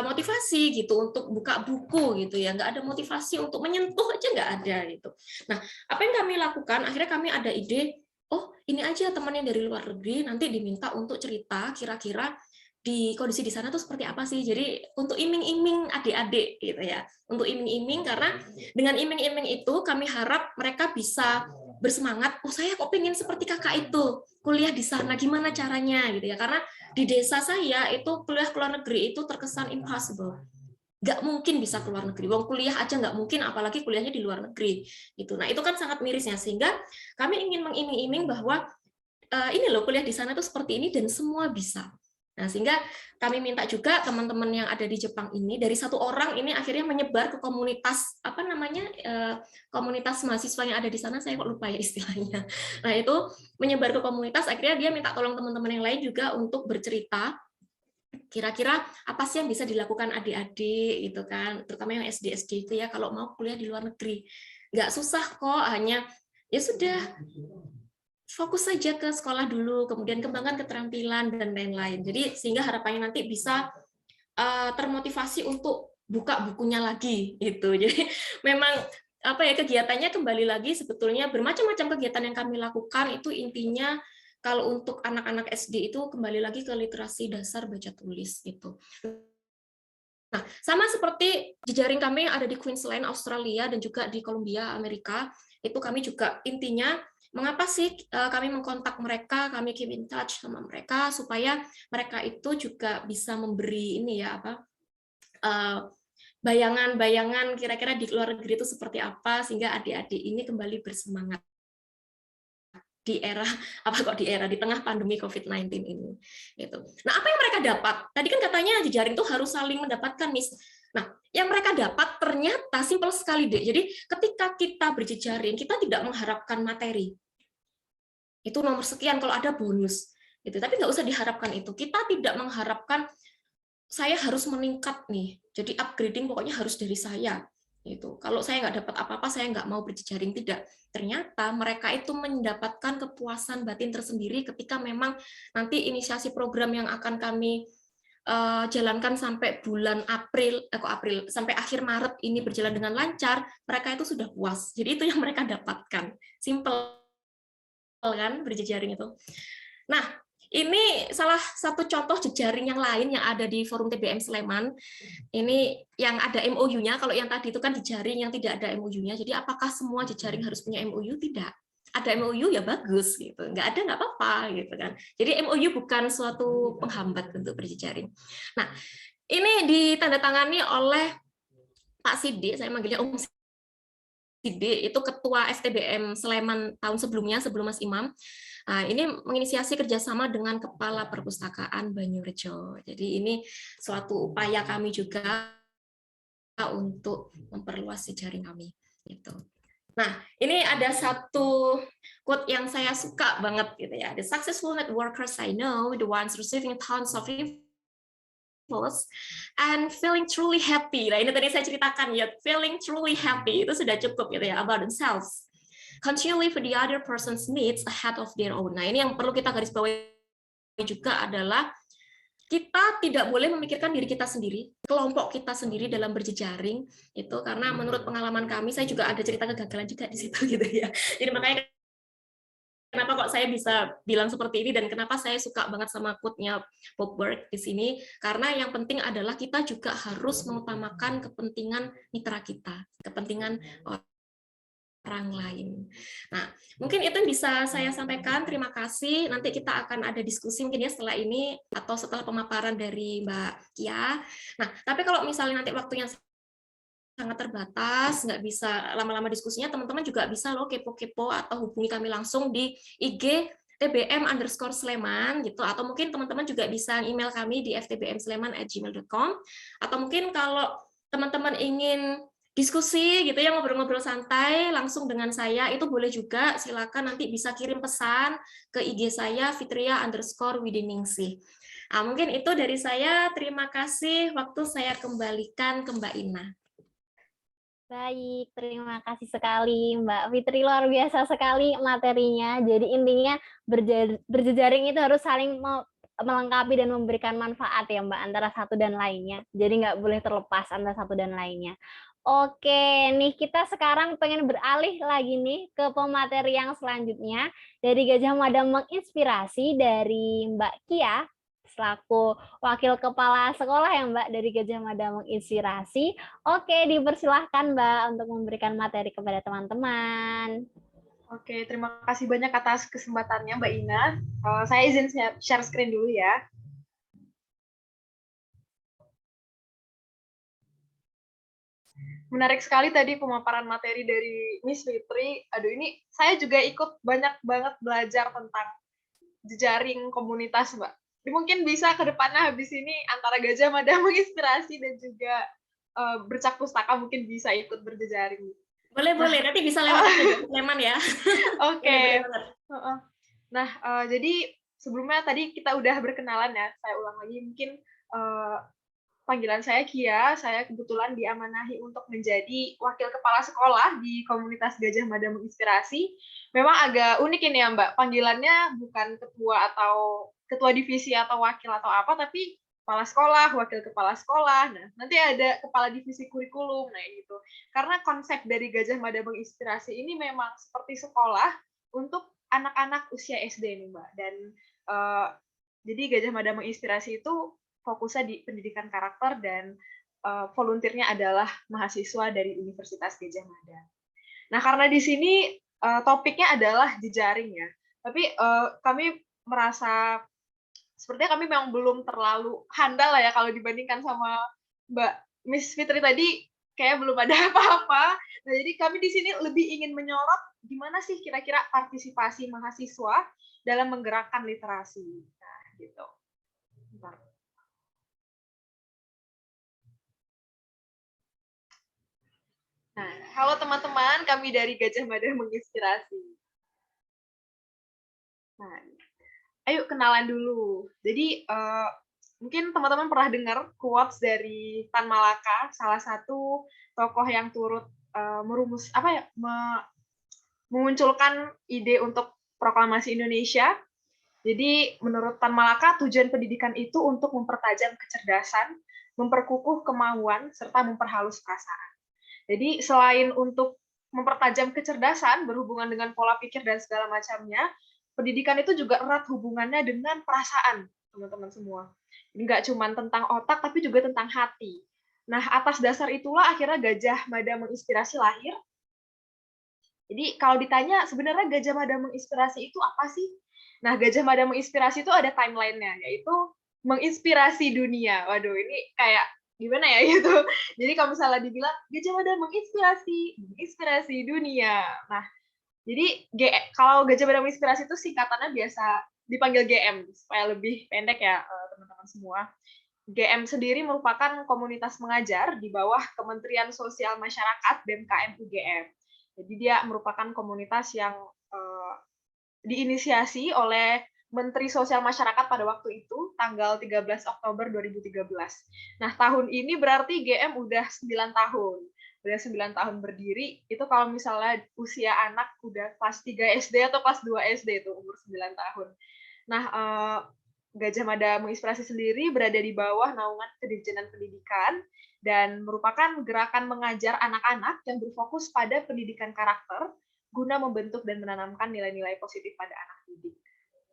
motivasi gitu untuk buka buku gitu ya, nggak ada motivasi untuk menyentuh aja nggak ada gitu. Nah, apa yang kami lakukan, akhirnya kami ada ide, oh ini aja teman yang dari luar negeri nanti diminta untuk cerita kira-kira di kondisi di sana tuh seperti apa sih. Jadi untuk iming-iming adik-adik gitu ya, untuk iming-iming, karena dengan iming-iming itu kami harap mereka bisa bersemangat, oh saya kok pengen seperti kakak itu, kuliah di sana gimana caranya gitu ya, karena di desa saya itu kuliah ke luar negeri itu terkesan impossible, nggak mungkin bisa keluar negeri. Wong kuliah aja nggak mungkin, apalagi kuliahnya di luar negeri. Gitu. Nah itu kan sangat mirisnya, sehingga kami ingin mengiming-iming bahwa ini loh kuliah di sana tuh seperti ini dan semua bisa. Nah, sehingga kami minta juga teman-teman yang ada di Jepang ini, dari satu orang ini akhirnya menyebar ke komunitas, apa namanya, komunitas mahasiswa yang ada di sana, saya kok lupa ya istilahnya. Nah, itu menyebar ke komunitas, akhirnya dia minta tolong teman-teman yang lain juga untuk bercerita, kira-kira apa sih yang bisa dilakukan adik-adik, gitu kan, terutama yang SD-SD itu ya, kalau mau kuliah di luar negeri. Nggak susah kok, hanya ya sudah, fokus saja ke sekolah dulu, kemudian kembangkan keterampilan dan lain-lain. Jadi sehingga harapannya nanti bisa termotivasi untuk buka bukunya lagi gitu. Jadi memang apa ya, kegiatannya kembali lagi sebetulnya bermacam-macam kegiatan yang kami lakukan itu intinya kalau untuk anak-anak SD itu kembali lagi ke literasi dasar baca tulis gitu. Nah, sama seperti jejaring kami yang ada di Queensland, Australia, dan juga di Columbia, Amerika, itu kami juga intinya mengapa sih kami mengkontak mereka, kami keep in touch sama mereka supaya mereka itu juga bisa memberi ini ya apa bayangan-bayangan kira-kira di luar negeri itu seperti apa sehingga adik-adik ini kembali bersemangat di era di tengah pandemi COVID-19 ini gitu. Nah, apa yang mereka dapat? Tadi kan katanya jejaring itu harus saling mendapatkan, Miss. Nah, yang mereka dapat ternyata simpel sekali deh. Jadi ketika kita berjejaring, kita tidak mengharapkan materi. Itu nomor sekian kalau ada bonus. Gitu. Tapi nggak usah diharapkan itu. Kita tidak mengharapkan saya harus meningkat nih. Jadi upgrading pokoknya harus dari saya. Itu. Kalau saya nggak dapat apa-apa, saya nggak mau berjejaring, tidak. Ternyata mereka itu mendapatkan kepuasan batin tersendiri ketika memang nanti inisiasi program yang akan kami jalankan sampai bulan April sampai akhir Maret ini berjalan dengan lancar, mereka itu sudah puas. Jadi itu yang mereka dapatkan. Simple kan berjejaring itu. Nah, ini salah satu contoh jejaring yang lain yang ada di Forum TBM Sleman. Ini yang ada MOU-nya, kalau yang tadi itu kan jejaring yang tidak ada MOU-nya. Jadi apakah semua jejaring harus punya MOU? Tidak. Ada MOU ya bagus gitu. Nggak ada nggak apa-apa gitu kan. Jadi MOU bukan suatu penghambat untuk berjejaring. Nah, ini ditandatangani oleh Pak Sidik, saya manggilnya Om Sidik, itu ketua FTBM Sleman tahun sebelumnya, sebelum Mas Imam. Nah, ini menginisiasi kerjasama dengan Kepala Perpustakaan Banyurejo. Jadi ini suatu upaya kami juga untuk memperluas jejaring kami. Gitu. Nah, ini ada satu quote yang saya suka banget gitu ya. The successful networkers I know, the ones receiving tons of infos and feeling truly happy. Nah, ini tadi saya ceritakan ya, feeling truly happy itu sudah cukup gitu ya, about themselves. Continually for the other person's needs ahead of their own. Nah, ini yang perlu kita garis bawahi juga adalah kita tidak boleh memikirkan diri kita sendiri, kelompok kita sendiri dalam berjejaring itu, karena menurut pengalaman kami, saya juga ada cerita kegagalan juga di situ gitu ya. Jadi makanya kenapa kok saya bisa bilang seperti ini dan kenapa saya suka banget sama quote-nya Bob Burg di sini, karena yang penting adalah kita juga harus mengutamakan kepentingan mitra kita, kepentingan orang lain. Nah, mungkin itu yang bisa saya sampaikan. Terima kasih. Nanti kita akan ada diskusi mungkin ya setelah ini atau setelah pemaparan dari Mbak Kia. Nah, tapi kalau misalnya nanti waktunya sangat terbatas, nggak bisa lama-lama diskusinya, teman-teman juga bisa loh kepo-kepo atau hubungi kami langsung di IG tbm_sleman gitu, atau mungkin teman-teman juga bisa email kami di ftbmsleman@gmail.com, atau mungkin kalau teman-teman ingin diskusi gitu ya, ngobrol-ngobrol santai langsung dengan saya, itu boleh juga, silakan nanti bisa kirim pesan ke IG saya fitria_widiningsih. Nah, mungkin itu dari saya, terima kasih, waktu saya kembalikan ke Mbak Ina. Baik, terima kasih sekali Mbak Fitri, luar biasa sekali materinya. Jadi intinya berjejaring itu harus saling melengkapi dan memberikan manfaat ya Mbak antara satu dan lainnya. Jadi nggak boleh terlepas antara satu dan lainnya. Oke, nih kita sekarang pengen beralih lagi nih ke pemateri yang selanjutnya. Dari Gajah Mada menginspirasi dari Mbak Kia, selaku Wakil Kepala Sekolah ya Mbak dari Gajah Mada menginspirasi. Oke, dipersilahkan Mbak untuk memberikan materi kepada teman-teman. Oke, terima kasih banyak atas kesempatannya Mbak Ina. Saya izin share screen dulu ya. Menarik sekali tadi pemaparan materi dari Miss Fitri. Aduh, ini saya juga ikut banyak banget belajar tentang jejaring komunitas, Mbak. Jadi mungkin bisa ke depannya habis ini antara Gajah Mada menginspirasi dan juga bercak pustaka mungkin bisa ikut berjejaring. Boleh. Nanti bisa lewat Sleman ya. Oke. Nah, jadi sebelumnya tadi kita udah berkenalan ya. Saya ulang lagi, mungkin panggilan saya Kia, saya kebetulan diamanahi untuk menjadi wakil kepala sekolah di komunitas Gajah Mada menginspirasi. Memang agak unik ini ya Mbak, panggilannya bukan ketua atau ketua divisi atau wakil atau apa, tapi kepala sekolah, wakil kepala sekolah. Nah, nanti ada kepala divisi kurikulum, nah gitu. Karena konsep dari Gajah Mada menginspirasi ini memang seperti sekolah untuk anak-anak usia SD nih Mbak. Dan jadi Gajah Mada menginspirasi itu fokusnya di pendidikan karakter dan volunteernya adalah mahasiswa dari Universitas Gajah Mada. Nah, karena di sini topiknya adalah jejaring ya, tapi kami merasa sepertinya kami memang belum terlalu handal lah ya kalau dibandingkan sama Mbak Miss Fitri tadi, kayak belum ada apa-apa. Nah, jadi kami di sini lebih ingin menyorot gimana sih kira-kira partisipasi mahasiswa dalam menggerakkan literasi. Nah, gitu. Bentar. Nah, halo teman-teman, kami dari Gajah Mada menginspirasi. Nah, ayo kenalan dulu. Jadi mungkin teman-teman pernah dengar quotes dari Tan Malaka, salah satu tokoh yang turut memunculkan ide untuk proklamasi Indonesia. Jadi menurut Tan Malaka, tujuan pendidikan itu untuk mempertajam kecerdasan, memperkukuh kemauan, serta memperhalus perasaan. Jadi selain untuk mempertajam kecerdasan berhubungan dengan pola pikir dan segala macamnya, pendidikan itu juga erat hubungannya dengan perasaan, teman-teman semua. Nggak cuma tentang otak, tapi juga tentang hati. Nah, atas dasar itulah akhirnya Gajah Mada menginspirasi lahir. Jadi kalau ditanya sebenarnya Gajah Mada menginspirasi itu apa sih? Nah, Gajah Mada menginspirasi itu ada timeline-nya, yaitu menginspirasi dunia. Waduh, ini kayak gimana ya gitu. Jadi kalau misalnya dibilang Gajah Mada menginspirasi dunia. Nah, jadi kalau Gajah Mada menginspirasi itu singkatannya biasa dipanggil GM supaya lebih pendek ya teman-teman semua. GM sendiri merupakan komunitas mengajar di bawah Kementerian Sosial Masyarakat BMKM UGM. Jadi dia merupakan komunitas yang diinisiasi oleh Menteri Sosial Masyarakat pada waktu itu, tanggal 13 Oktober 2013. Nah, tahun ini berarti GM udah 9 tahun. Udah 9 tahun berdiri, itu kalau misalnya usia anak udah kelas 3 SD atau kelas 2 SD itu umur 9 tahun. Nah, Gajah Mada menginspirasi sendiri berada di bawah naungan Kedirjenan Pendidikan dan merupakan gerakan mengajar anak-anak yang berfokus pada pendidikan karakter guna membentuk dan menanamkan nilai-nilai positif pada anak didik.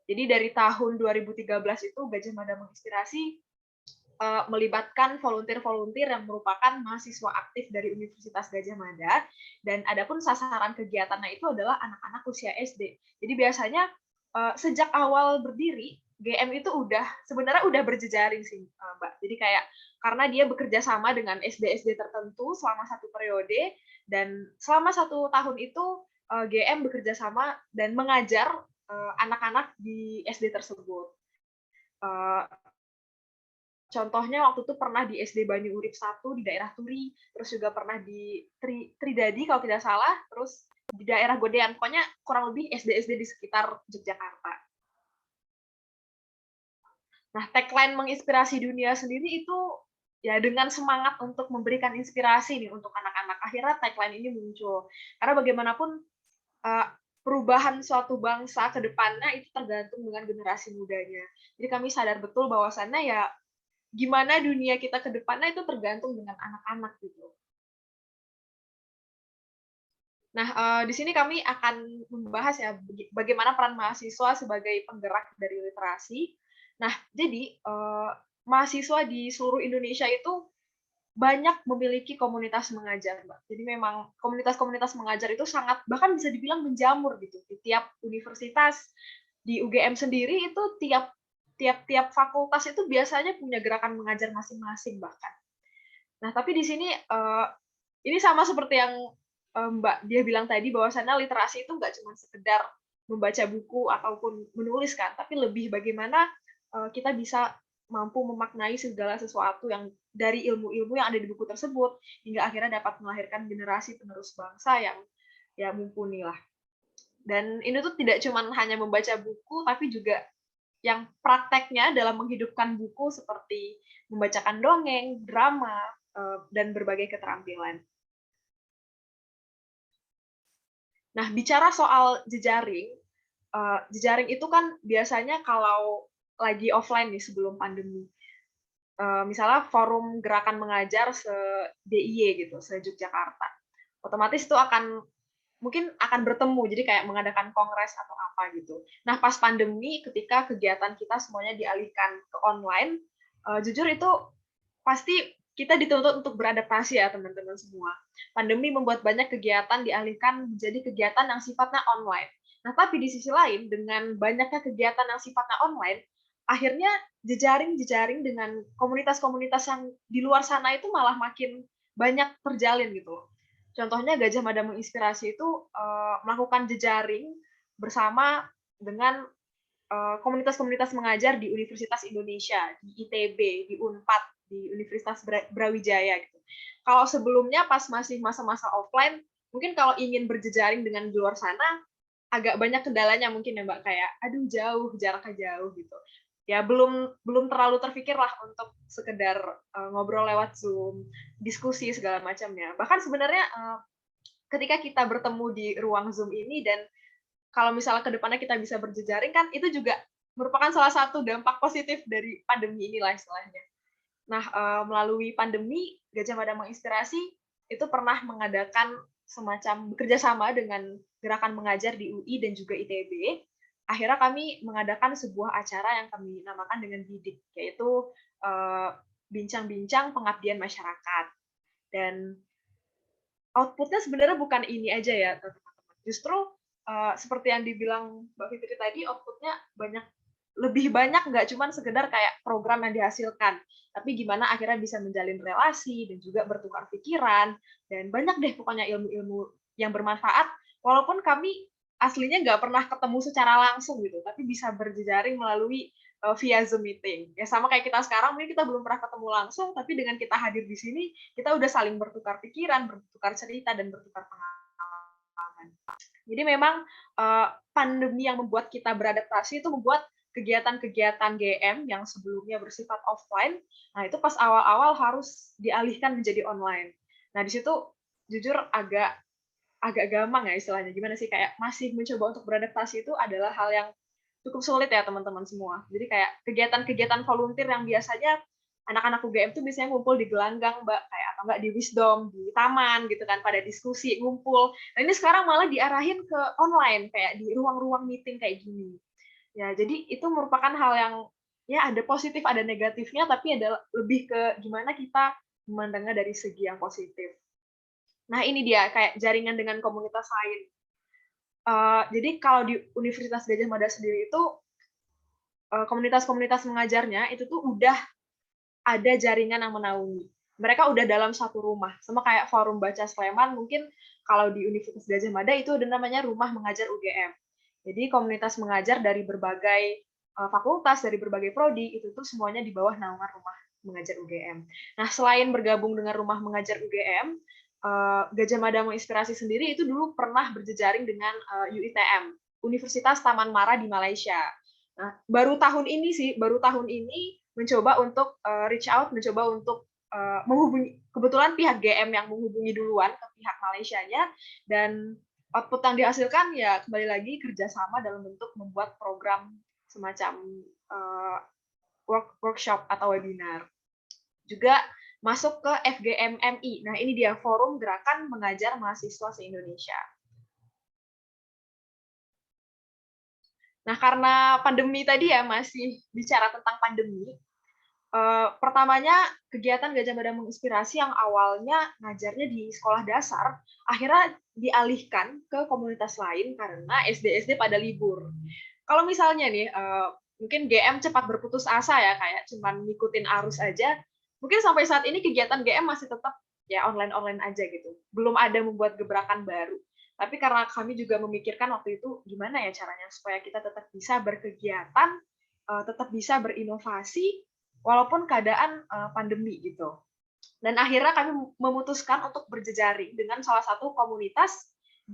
Jadi dari tahun 2013 itu Gajah Mada menginspirasi melibatkan volunteer-volunteer yang merupakan mahasiswa aktif dari Universitas Gajah Mada, dan adapun sasaran kegiatannya itu adalah anak-anak usia SD. Jadi biasanya sejak awal berdiri GM itu sebenarnya udah berjejaring sih Mbak. Jadi kayak karena dia bekerja sama dengan SD-SD tertentu selama satu periode, dan selama 1 tahun itu GM bekerja sama dan mengajar anak-anak di SD tersebut. Contohnya waktu itu pernah di SD Banyu Urip 1 di daerah Turi, terus juga pernah di Tridadi kalau tidak salah, terus di daerah Godean. Pokoknya kurang lebih SD-SD di sekitar Yogyakarta. Nah, tagline menginspirasi dunia sendiri itu ya dengan semangat untuk memberikan inspirasi nih untuk anak-anak. Akhirnya tagline ini muncul. Karena bagaimanapun perubahan suatu bangsa ke depannya itu tergantung dengan generasi mudanya. Jadi kami sadar betul bahwasannya ya gimana dunia kita ke depannya itu tergantung dengan anak-anak gitu. Nah, di sini kami akan membahas ya bagaimana peran mahasiswa sebagai penggerak dari literasi. Nah, jadi mahasiswa di seluruh Indonesia itu banyak memiliki komunitas mengajar, Mbak. Jadi memang komunitas-komunitas mengajar itu sangat, bahkan bisa dibilang menjamur gitu. Di tiap universitas, di UGM sendiri itu tiap fakultas itu biasanya punya gerakan mengajar masing-masing bahkan. Nah, tapi di sini ini sama seperti yang Mbak dia bilang tadi, bahwasannya literasi itu nggak cuma sekedar membaca buku ataupun menulis kan, tapi lebih bagaimana kita bisa mampu memaknai segala sesuatu yang dari ilmu-ilmu yang ada di buku tersebut hingga akhirnya dapat melahirkan generasi penerus bangsa yang ya mumpuni lah. Dan ini tuh tidak cuma hanya membaca buku, tapi juga yang prakteknya dalam menghidupkan buku seperti membacakan dongeng, drama, dan berbagai keterampilan. Nah, bicara soal jejaring, jejaring itu kan biasanya kalau lagi offline nih sebelum pandemi. Misalnya forum gerakan mengajar se-DIY gitu, se-Yogyakarta. Otomatis itu mungkin akan bertemu, jadi kayak mengadakan kongres atau apa gitu. Nah, pas pandemi ketika kegiatan kita semuanya dialihkan ke online, jujur itu pasti kita dituntut untuk beradaptasi ya teman-teman semua. Pandemi membuat banyak kegiatan dialihkan menjadi kegiatan yang sifatnya online. Nah, tapi di sisi lain, dengan banyaknya kegiatan yang sifatnya online, akhirnya jejaring-jejaring dengan komunitas-komunitas yang di luar sana itu malah makin banyak terjalin gitu. Contohnya Gajah Mada Menginspirasi itu melakukan jejaring bersama dengan komunitas-komunitas mengajar di Universitas Indonesia, di ITB, di Unpad, di Universitas Brawijaya gitu. Kalau sebelumnya pas masih masa-masa offline, mungkin kalau ingin berjejaring dengan di luar sana, agak banyak kendalanya mungkin ya Mbak, kayak aduh jauh, jaraknya jauh gitu. Ya belum terlalu terpikir lah untuk sekedar ngobrol lewat Zoom, diskusi segala macamnya. Bahkan sebenarnya ketika kita bertemu di ruang Zoom ini dan kalau misalnya ke depannya kita bisa berjejaring kan itu juga merupakan salah satu dampak positif dari pandemi inilah istilahnya. Nah, melalui pandemi, Gajah Mada Menginspirasi itu pernah mengadakan semacam bekerja sama dengan gerakan mengajar di UI dan juga ITB. Akhirnya kami mengadakan sebuah acara yang kami namakan dengan BIDIK, yaitu bincang-bincang pengabdian masyarakat. Dan outputnya sebenarnya bukan ini aja ya, teman-teman. Justru seperti yang dibilang Mbak Fitri tadi, outputnya lebih banyak nggak cuma sekedar kayak program yang dihasilkan, tapi gimana akhirnya bisa menjalin relasi dan juga bertukar pikiran, dan banyak deh pokoknya ilmu-ilmu yang bermanfaat, walaupun kami aslinya nggak pernah ketemu secara langsung gitu, tapi bisa berjejaring melalui via Zoom meeting. Ya sama kayak kita sekarang, mungkin kita belum pernah ketemu langsung, tapi dengan kita hadir di sini, kita udah saling bertukar pikiran, bertukar cerita, dan bertukar pengalaman. Jadi memang pandemi yang membuat kita beradaptasi itu membuat kegiatan-kegiatan GM yang sebelumnya bersifat offline, nah itu pas awal-awal harus dialihkan menjadi online. Nah di situ jujur agak gampang ya istilahnya. Gimana sih, kayak masih mencoba untuk beradaptasi itu adalah hal yang cukup sulit ya teman-teman semua. Jadi kayak kegiatan-kegiatan volunteer yang biasanya anak-anak UGM tuh biasanya ngumpul di gelanggang, Mbak, kayak atau enggak di Wisdom, di taman gitu kan, pada diskusi, ngumpul. Nah ini sekarang malah diarahin ke online, kayak di ruang-ruang meeting kayak gini. Ya, jadi itu merupakan hal yang ya ada positif, ada negatifnya, tapi ada lebih ke gimana kita memandangnya dari segi yang positif. Nah, ini dia kayak jaringan dengan komunitas lain. Jadi kalau di Universitas Gajah Mada sendiri itu komunitas-komunitas mengajarnya itu tuh udah ada jaringan yang menaungi. Mereka udah dalam satu rumah, sama kayak Forum Baca Sleman, mungkin kalau di Universitas Gajah Mada itu ada namanya Rumah Mengajar UGM. Jadi komunitas mengajar dari berbagai fakultas, dari berbagai prodi, itu tuh semuanya di bawah naungan Rumah Mengajar UGM. Nah, selain bergabung dengan Rumah Mengajar UGM, Gajah Mada Menginspirasi sendiri itu dulu pernah berjejaring dengan UITM, Universitas Taman Mara di Malaysia. Nah, baru tahun ini mencoba untuk reach out, mencoba untuk menghubungi, kebetulan pihak GM yang menghubungi duluan ke pihak Malaysianya, dan output yang dihasilkan ya kembali lagi kerjasama dalam bentuk membuat program semacam workshop atau webinar. Juga masuk ke FGMMI. Nah, ini dia Forum Gerakan Mengajar Mahasiswa se-Indonesia. Nah, karena pandemi tadi ya, masih bicara tentang pandemi, pertamanya kegiatan Gajah Mada Menginspirasi yang awalnya ngajarnya di sekolah dasar, akhirnya dialihkan ke komunitas lain karena SD-SD pada libur. Kalau misalnya nih, mungkin GM cepat berputus asa ya, kayak cuman ngikutin arus aja, mungkin sampai saat ini kegiatan GM masih tetap ya online-online aja gitu. Belum ada membuat gebrakan baru. Tapi karena kami juga memikirkan waktu itu gimana ya caranya supaya kita tetap bisa berkegiatan, tetap bisa berinovasi, walaupun keadaan pandemi gitu. Dan akhirnya kami memutuskan untuk berjejaring dengan salah satu komunitas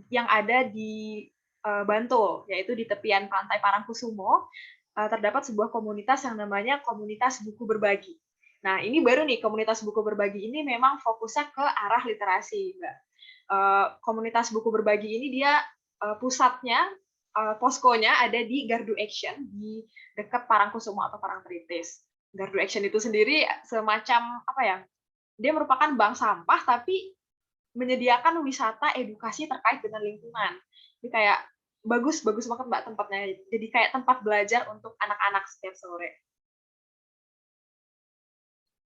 yang ada di Bantul, yaitu di tepian pantai Parangkusumo, terdapat sebuah komunitas yang namanya Komunitas Buku Berbagi. Nah, ini baru nih, Komunitas Buku Berbagi ini memang fokusnya ke arah literasi, Mbak. Komunitas Buku Berbagi ini dia pusatnya, poskonya ada di Gardu Action, di dekat Parangkusumo atau Parangtritis. Gardu Action itu sendiri semacam apa ya? Dia merupakan bank sampah tapi menyediakan wisata edukasi terkait dengan lingkungan. Jadi kayak bagus banget Mbak tempatnya. Jadi kayak tempat belajar untuk anak-anak setiap sore.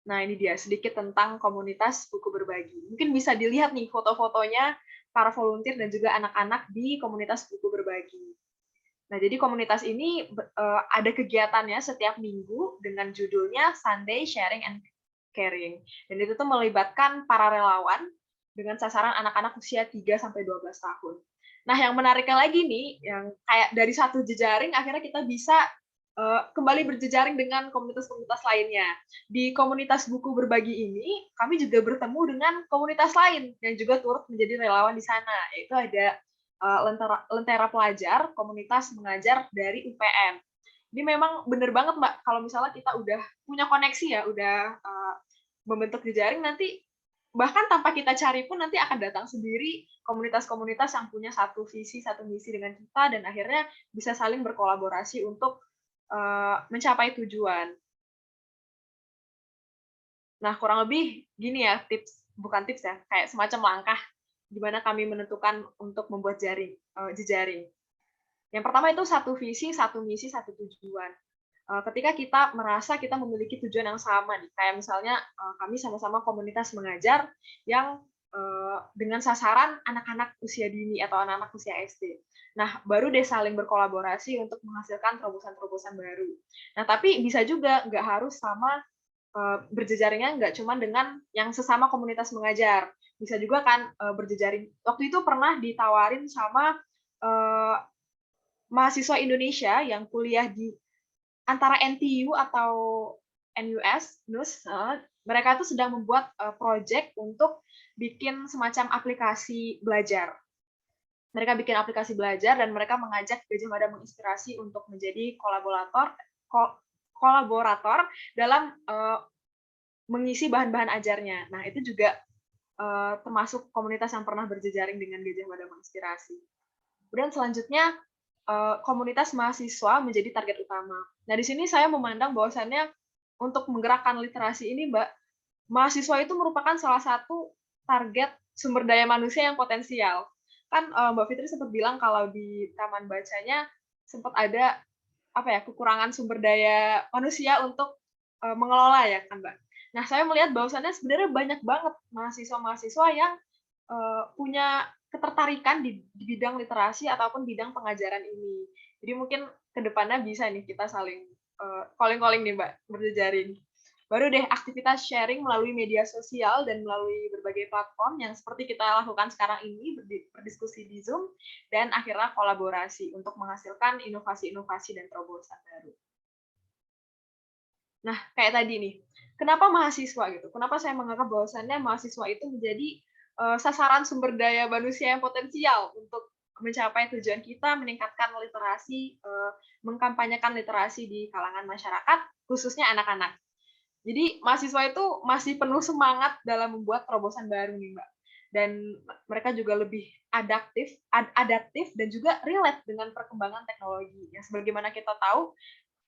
Nah, ini dia sedikit tentang komunitas buku berbagi. Mungkin bisa dilihat nih foto-fotonya para volunteer dan juga anak-anak di komunitas buku berbagi. Nah, jadi komunitas ini ada kegiatannya setiap minggu dengan judulnya Sunday Sharing and Caring. Dan itu tuh melibatkan para relawan dengan sasaran anak-anak usia 3-12 tahun. Nah, yang menariknya lagi nih, yang kayak dari satu jejaring, akhirnya kita bisa kembali berjejaring dengan komunitas-komunitas lainnya. Di komunitas buku berbagi ini, kami juga bertemu dengan komunitas lain yang juga turut menjadi relawan di sana, yaitu ada Lentera Pelajar, komunitas mengajar dari UPN. Ini memang benar banget Mbak, kalau misalnya kita udah punya koneksi ya, udah membentuk jejaring, nanti bahkan tanpa kita cari pun nanti akan datang sendiri komunitas-komunitas yang punya satu visi, satu misi dengan kita, dan akhirnya bisa saling berkolaborasi untuk mencapai tujuan. Nah, kurang lebih gini ya, bukan tips ya, kayak semacam langkah gimana kami menentukan untuk membuat jejaring. Yang pertama itu satu visi, satu misi, satu tujuan. Ketika kita merasa kita memiliki tujuan yang sama nih, kayak misalnya kami sama-sama komunitas mengajar yang dengan sasaran anak-anak usia dini atau anak-anak usia SD. Nah, baru deh saling berkolaborasi untuk menghasilkan terobosan-terobosan baru. Nah, tapi bisa juga nggak harus sama berjejaringnya nggak cuma dengan yang sesama komunitas mengajar. Bisa juga kan berjejaring. Waktu itu pernah ditawarin sama mahasiswa Indonesia yang kuliah di antara NTU atau NUS, mereka tuh sedang membuat project untuk bikin semacam aplikasi belajar. Mereka bikin aplikasi belajar dan mereka mengajak Gajah Mada Menginspirasi untuk menjadi kolaborator dalam mengisi bahan-bahan ajarnya. Nah, itu juga termasuk komunitas yang pernah berjejaring dengan Gajah Mada Menginspirasi. Kemudian selanjutnya, komunitas mahasiswa menjadi target utama. Nah, di sini saya memandang bahwasannya untuk menggerakkan literasi ini, Mbak, mahasiswa itu merupakan salah satu target sumber daya manusia yang potensial. Kan Mbak Fitri sempat bilang kalau di taman bacanya sempat ada kekurangan sumber daya manusia untuk mengelola ya kan, Mbak. Nah, saya melihat bahwasannya sebenarnya banyak banget mahasiswa-mahasiswa yang punya ketertarikan di bidang literasi ataupun bidang pengajaran ini. Jadi mungkin ke depannya bisa nih kita saling calling-calling nih Mbak, berjejaring. Baru deh aktivitas sharing melalui media sosial dan melalui berbagai platform yang seperti kita lakukan sekarang ini, berdiskusi di Zoom, dan akhirnya kolaborasi untuk menghasilkan inovasi-inovasi dan terobosan baru. Nah, kayak tadi nih, kenapa mahasiswa gitu? Kenapa saya menganggap bahwasannya mahasiswa itu menjadi sasaran sumber daya manusia yang potensial untuk mencapai tujuan kita, meningkatkan literasi, mengkampanyekan literasi di kalangan masyarakat, khususnya anak-anak. Jadi mahasiswa itu masih penuh semangat dalam membuat terobosan baru nih Mbak. Dan mereka juga lebih adaptif dan juga relate dengan perkembangan teknologi. Yang sebagaimana kita tahu,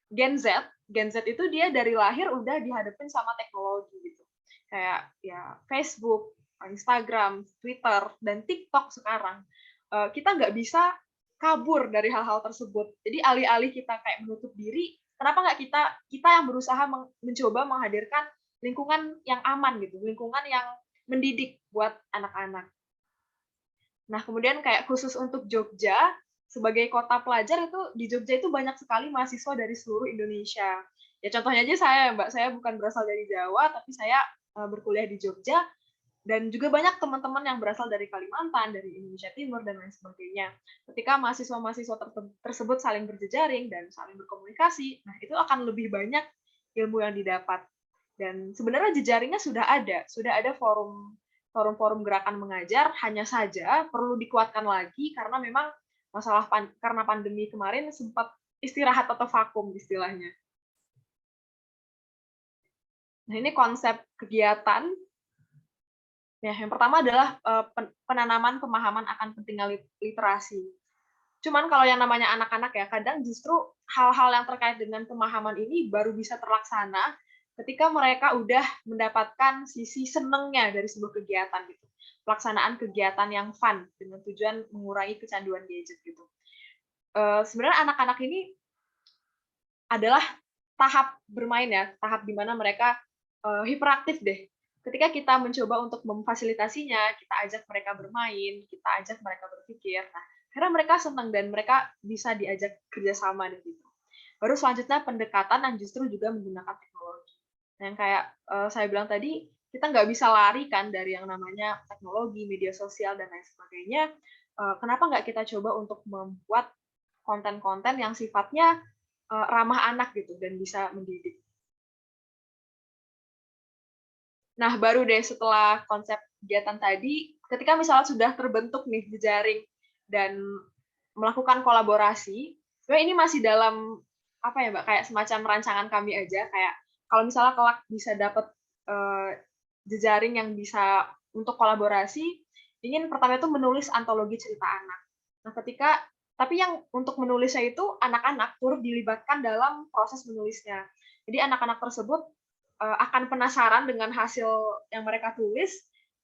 Gen Z itu dia dari lahir udah dihadapin sama teknologi gitu. Kayak ya Facebook, Instagram, Twitter, dan TikTok sekarang. Kita nggak bisa kabur dari hal-hal tersebut. Jadi alih-alih kita kayak menutup diri, kenapa nggak kita yang berusaha mencoba menghadirkan lingkungan yang aman gitu, lingkungan yang mendidik buat anak-anak. Nah, kemudian kayak khusus untuk Jogja, sebagai kota pelajar itu di Jogja itu banyak sekali mahasiswa dari seluruh Indonesia. Ya contohnya aja saya, Mbak, saya bukan berasal dari Jawa, tapi saya berkuliah di Jogja, dan juga banyak teman-teman yang berasal dari Kalimantan, dari Indonesia Timur, dan lain sebagainya. Ketika mahasiswa-mahasiswa tersebut saling berjejaring dan saling berkomunikasi, nah itu akan lebih banyak ilmu yang didapat. Dan sebenarnya jejaringnya sudah ada forum-forum gerakan mengajar, hanya saja perlu dikuatkan lagi karena memang karena pandemi kemarin sempat istirahat atau vakum istilahnya. Nah, ini konsep kegiatan. Ya, yang pertama adalah penanaman pemahaman akan pentingnya literasi. Cuman kalau yang namanya anak-anak ya, kadang justru hal-hal yang terkait dengan pemahaman ini baru bisa terlaksana ketika mereka udah mendapatkan sisi senengnya dari sebuah kegiatan gitu. Pelaksanaan kegiatan yang fun dengan tujuan mengurangi kecanduan gadget gitu. Sebenarnya anak-anak ini adalah tahap bermain ya, tahap di mana mereka hiperaktif deh. Ketika kita mencoba untuk memfasilitasinya, kita ajak mereka bermain, kita ajak mereka berpikir, nah, karena mereka senang dan mereka bisa diajak kerjasama di situ. Baru selanjutnya pendekatan yang justru juga menggunakan teknologi. Yang kayak saya bilang tadi, kita nggak bisa lari kan dari yang namanya teknologi, media sosial, dan lain sebagainya. Kenapa nggak kita coba untuk membuat konten-konten yang sifatnya ramah anak gitu dan bisa mendidik. Nah, baru deh setelah konsep kegiatan tadi, ketika misalnya sudah terbentuk nih jejaring dan melakukan kolaborasi, sebenarnya ini masih dalam apa ya, Mbak, kayak semacam rancangan kami aja, kayak kalau misalnya kelak bisa dapat jejaring yang bisa untuk kolaborasi, ingin pertama itu menulis antologi cerita anak. Nah, tapi yang untuk menulisnya itu anak-anak turut dilibatkan dalam proses menulisnya. Jadi anak-anak tersebut akan penasaran dengan hasil yang mereka tulis,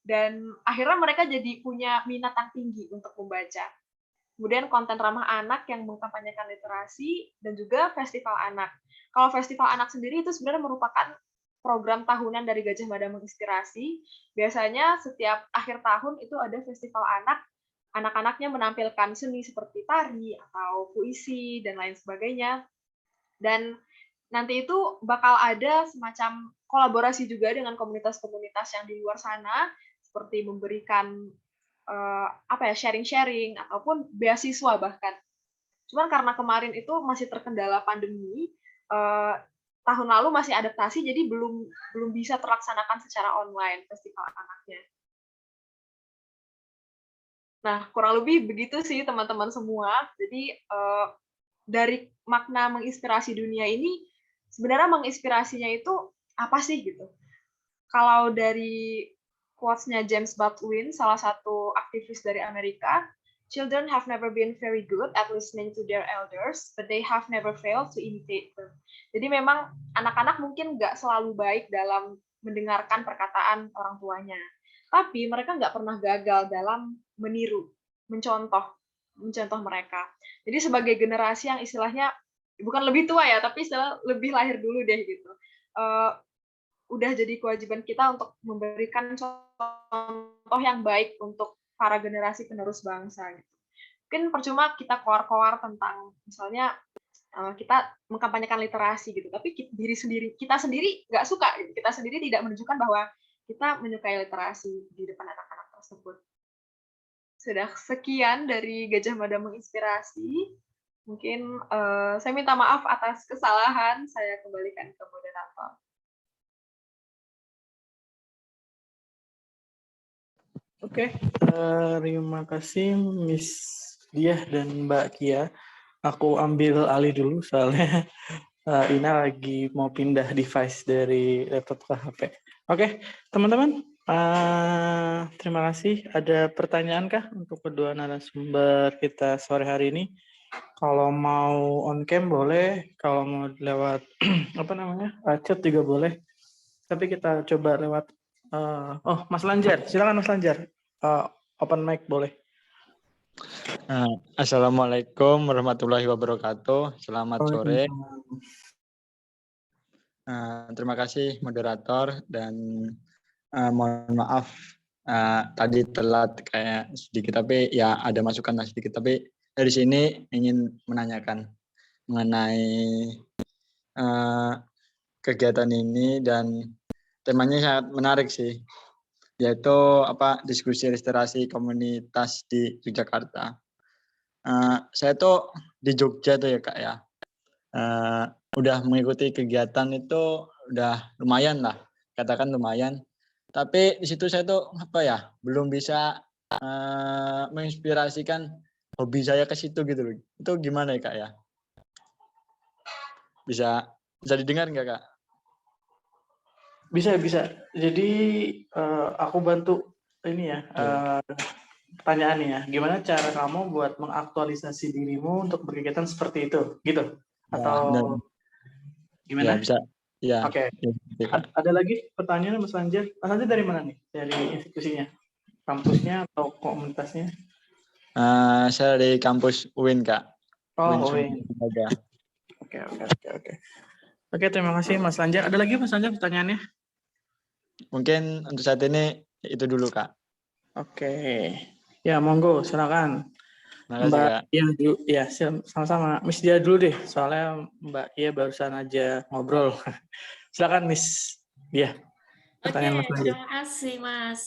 dan akhirnya mereka jadi punya minat yang tinggi untuk membaca. Kemudian konten ramah anak yang mengkampanyekan literasi, dan juga festival anak. Kalau festival anak sendiri itu sebenarnya merupakan program tahunan dari Gajah Mada Menginspirasi. Biasanya setiap akhir tahun itu ada festival anak, anak-anaknya menampilkan seni seperti tari atau puisi dan lain sebagainya. Dan nanti itu bakal ada semacam kolaborasi juga dengan komunitas-komunitas yang di luar sana, seperti memberikan sharing-sharing ataupun beasiswa bahkan. Cuman karena kemarin itu masih terkendala pandemi, tahun lalu masih adaptasi, jadi belum bisa terlaksanakan secara online festival anaknya. Nah, kurang lebih begitu sih teman-teman semua. Jadi dari makna menginspirasi dunia ini, sebenarnya menginspirasinya itu apa sih gitu? Kalau dari quotes-nya James Baldwin, salah satu aktivis dari Amerika, children have never been very good at listening to their elders, but they have never failed to imitate them. Jadi memang anak-anak mungkin nggak selalu baik dalam mendengarkan perkataan orang tuanya, tapi mereka nggak pernah gagal dalam meniru, mencontoh mereka. Jadi sebagai generasi yang istilahnya bukan lebih tua ya, tapi istilah lebih lahir dulu deh gitu. Udah jadi kewajiban kita untuk memberikan contoh yang baik untuk para generasi penerus bangsa gitu. Mungkin percuma kita koar-koar tentang misalnya kita mengkampanyekan literasi gitu, tapi kita sendiri nggak suka, gitu. Kita sendiri tidak menunjukkan bahwa kita menyukai literasi di depan anak-anak tersebut. Sudah sekian dari Gajah Mada Menginspirasi. Mungkin saya minta maaf atas kesalahan, saya kembalikan ke moderator. Oke, terima kasih Miss Diah dan Mbak Kia. Aku ambil alih dulu soalnya Ina lagi mau pindah device dari laptop ke HP. Oke, teman-teman, Terima kasih. Ada pertanyaan kah untuk kedua narasumber kita sore hari ini? Kalau mau on cam boleh, kalau mau lewat chat juga boleh. Tapi kita coba lewat. Mas Lanjar, silakan Mas Lanjar. Open mic boleh. Assalamualaikum warahmatullahi wabarakatuh. Selamat sore. Terima kasih moderator dan mohon maaf tadi telat kayak sedikit, tapi ya ada masukan sedikit. Tapi dari sini ingin menanyakan mengenai kegiatan ini dan temanya sangat menarik sih, yaitu diskusi restorasi komunitas di Yogyakarta. Saya tuh di Jogja tuh ya Kak ya, udah mengikuti kegiatan itu udah lumayan lah, katakan lumayan. Tapi di situ saya tuh belum bisa menginspirasikan hobi saya ke situ gitu loh. Itu gimana ya Kak ya? Bisa didengar nggak Kak? Bisa. Jadi aku bantu ini ya. Pertanyaannya ya, gimana cara kamu buat mengaktualisasi dirimu untuk berkegiatan seperti itu, gitu? Atau gimana? Ya, bisa. Ya. Oke. Ada lagi pertanyaan Mas Lanjar? Mas Lanjar dari mana nih? Dari institusinya? Kampusnya atau komunitasnya? Saya dari kampus UIN, Kak. UIN. Oke. Oke, terima kasih Mas Lanjar. Ada lagi Mas Lanjar pertanyaannya? Mungkin untuk saat ini itu dulu, Kak. Oke. Ya, monggo, silakan. Makasih, Mbak Kak. Iya dulu, ya sama-sama. Miss Dia dulu deh, soalnya Mbak Iya barusan aja ngobrol. Silakan Miss Dia. Pertanyaan Mas Lanjar. Terima kasih Mas.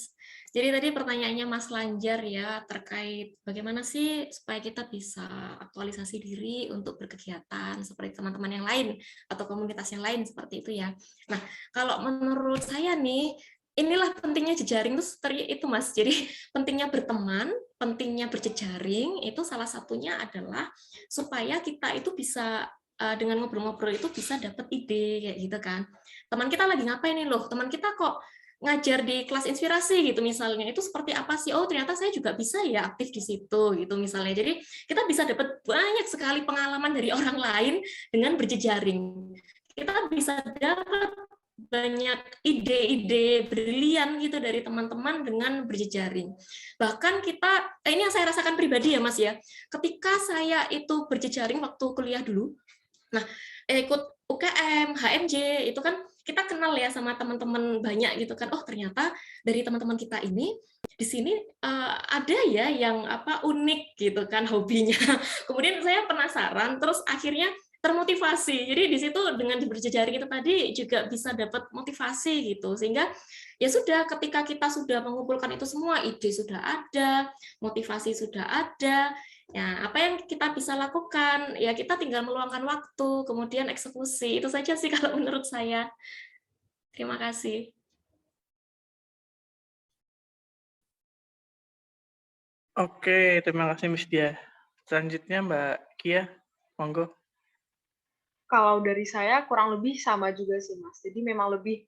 Jadi tadi pertanyaannya Mas Lanjar ya terkait bagaimana sih supaya kita bisa aktualisasi diri untuk berkegiatan seperti teman-teman yang lain atau komunitas yang lain seperti itu ya. Nah, kalau menurut saya nih, inilah pentingnya jejaring itu Mas. Jadi pentingnya berteman, pentingnya berjejaring itu salah satunya adalah supaya kita itu bisa dengan ngobrol-ngobrol itu bisa dapat ide kayak gitu kan. Teman kita lagi ngapain nih loh? Teman kita kok ngajar di kelas inspirasi gitu misalnya, itu seperti apa sih? Oh ternyata saya juga bisa ya aktif di situ gitu misalnya. Jadi kita bisa dapat banyak sekali pengalaman dari orang lain dengan berjejaring. Kita bisa dapat banyak ide-ide brilian gitu dari teman-teman dengan berjejaring. Bahkan kita, ini yang saya rasakan pribadi ya Mas ya, ketika saya itu berjejaring waktu kuliah dulu, nah ikut UKM, HMJ, itu kan kita kenal ya sama teman-teman banyak gitu kan. Oh ternyata dari teman-teman kita ini di sini ada ya yang unik gitu kan hobinya. Kemudian saya penasaran, terus akhirnya termotivasi. Jadi di situ dengan berjejaring itu tadi juga bisa dapat motivasi gitu. Sehingga ya sudah ketika kita sudah mengumpulkan itu semua, ide sudah ada, motivasi sudah ada. Ya, apa yang kita bisa lakukan? Ya kita tinggal meluangkan waktu, kemudian eksekusi. Itu saja sih kalau menurut saya. Terima kasih. Oke, terima kasih Miss Dia. Selanjutnya Mbak Kia, monggo. Kalau dari saya kurang lebih sama juga sih Mas. Jadi memang lebih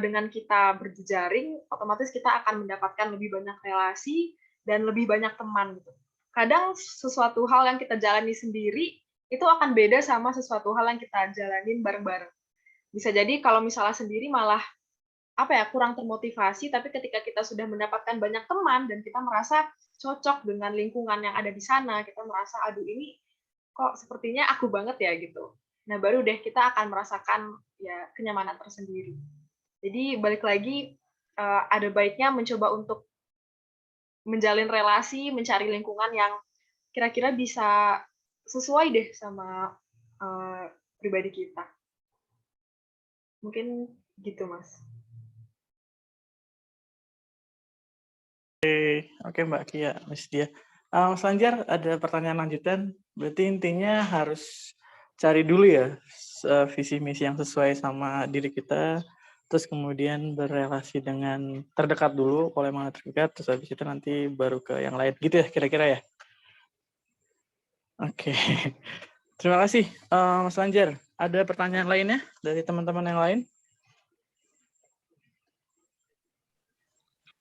dengan kita berjejaring, otomatis kita akan mendapatkan lebih banyak relasi dan lebih banyak teman gitu. Kadang sesuatu hal yang kita jalani sendiri itu akan beda sama sesuatu hal yang kita jalanin bareng-bareng. Bisa jadi kalau misalnya sendiri malah kurang termotivasi, tapi ketika kita sudah mendapatkan banyak teman dan kita merasa cocok dengan lingkungan yang ada di sana, kita merasa aduh ini kok sepertinya aku banget ya gitu. Nah, baru deh kita akan merasakan ya kenyamanan tersendiri. Jadi balik lagi ada baiknya mencoba untuk menjalin relasi, mencari lingkungan yang kira-kira bisa sesuai deh sama pribadi kita. Mungkin gitu, Mas. Oke Mbak Kia, Miss Dia. Mas Lanjar, ada pertanyaan lanjutan. Berarti intinya harus cari dulu ya visi misi yang sesuai sama diri kita, terus kemudian berrelasi dengan terdekat dulu, kalau emang terdekat, terus habis itu nanti baru ke yang lain. Gitu ya kira-kira ya? Oke. Terima kasih Mas Lanjar. Ada pertanyaan lainnya dari teman-teman yang lain?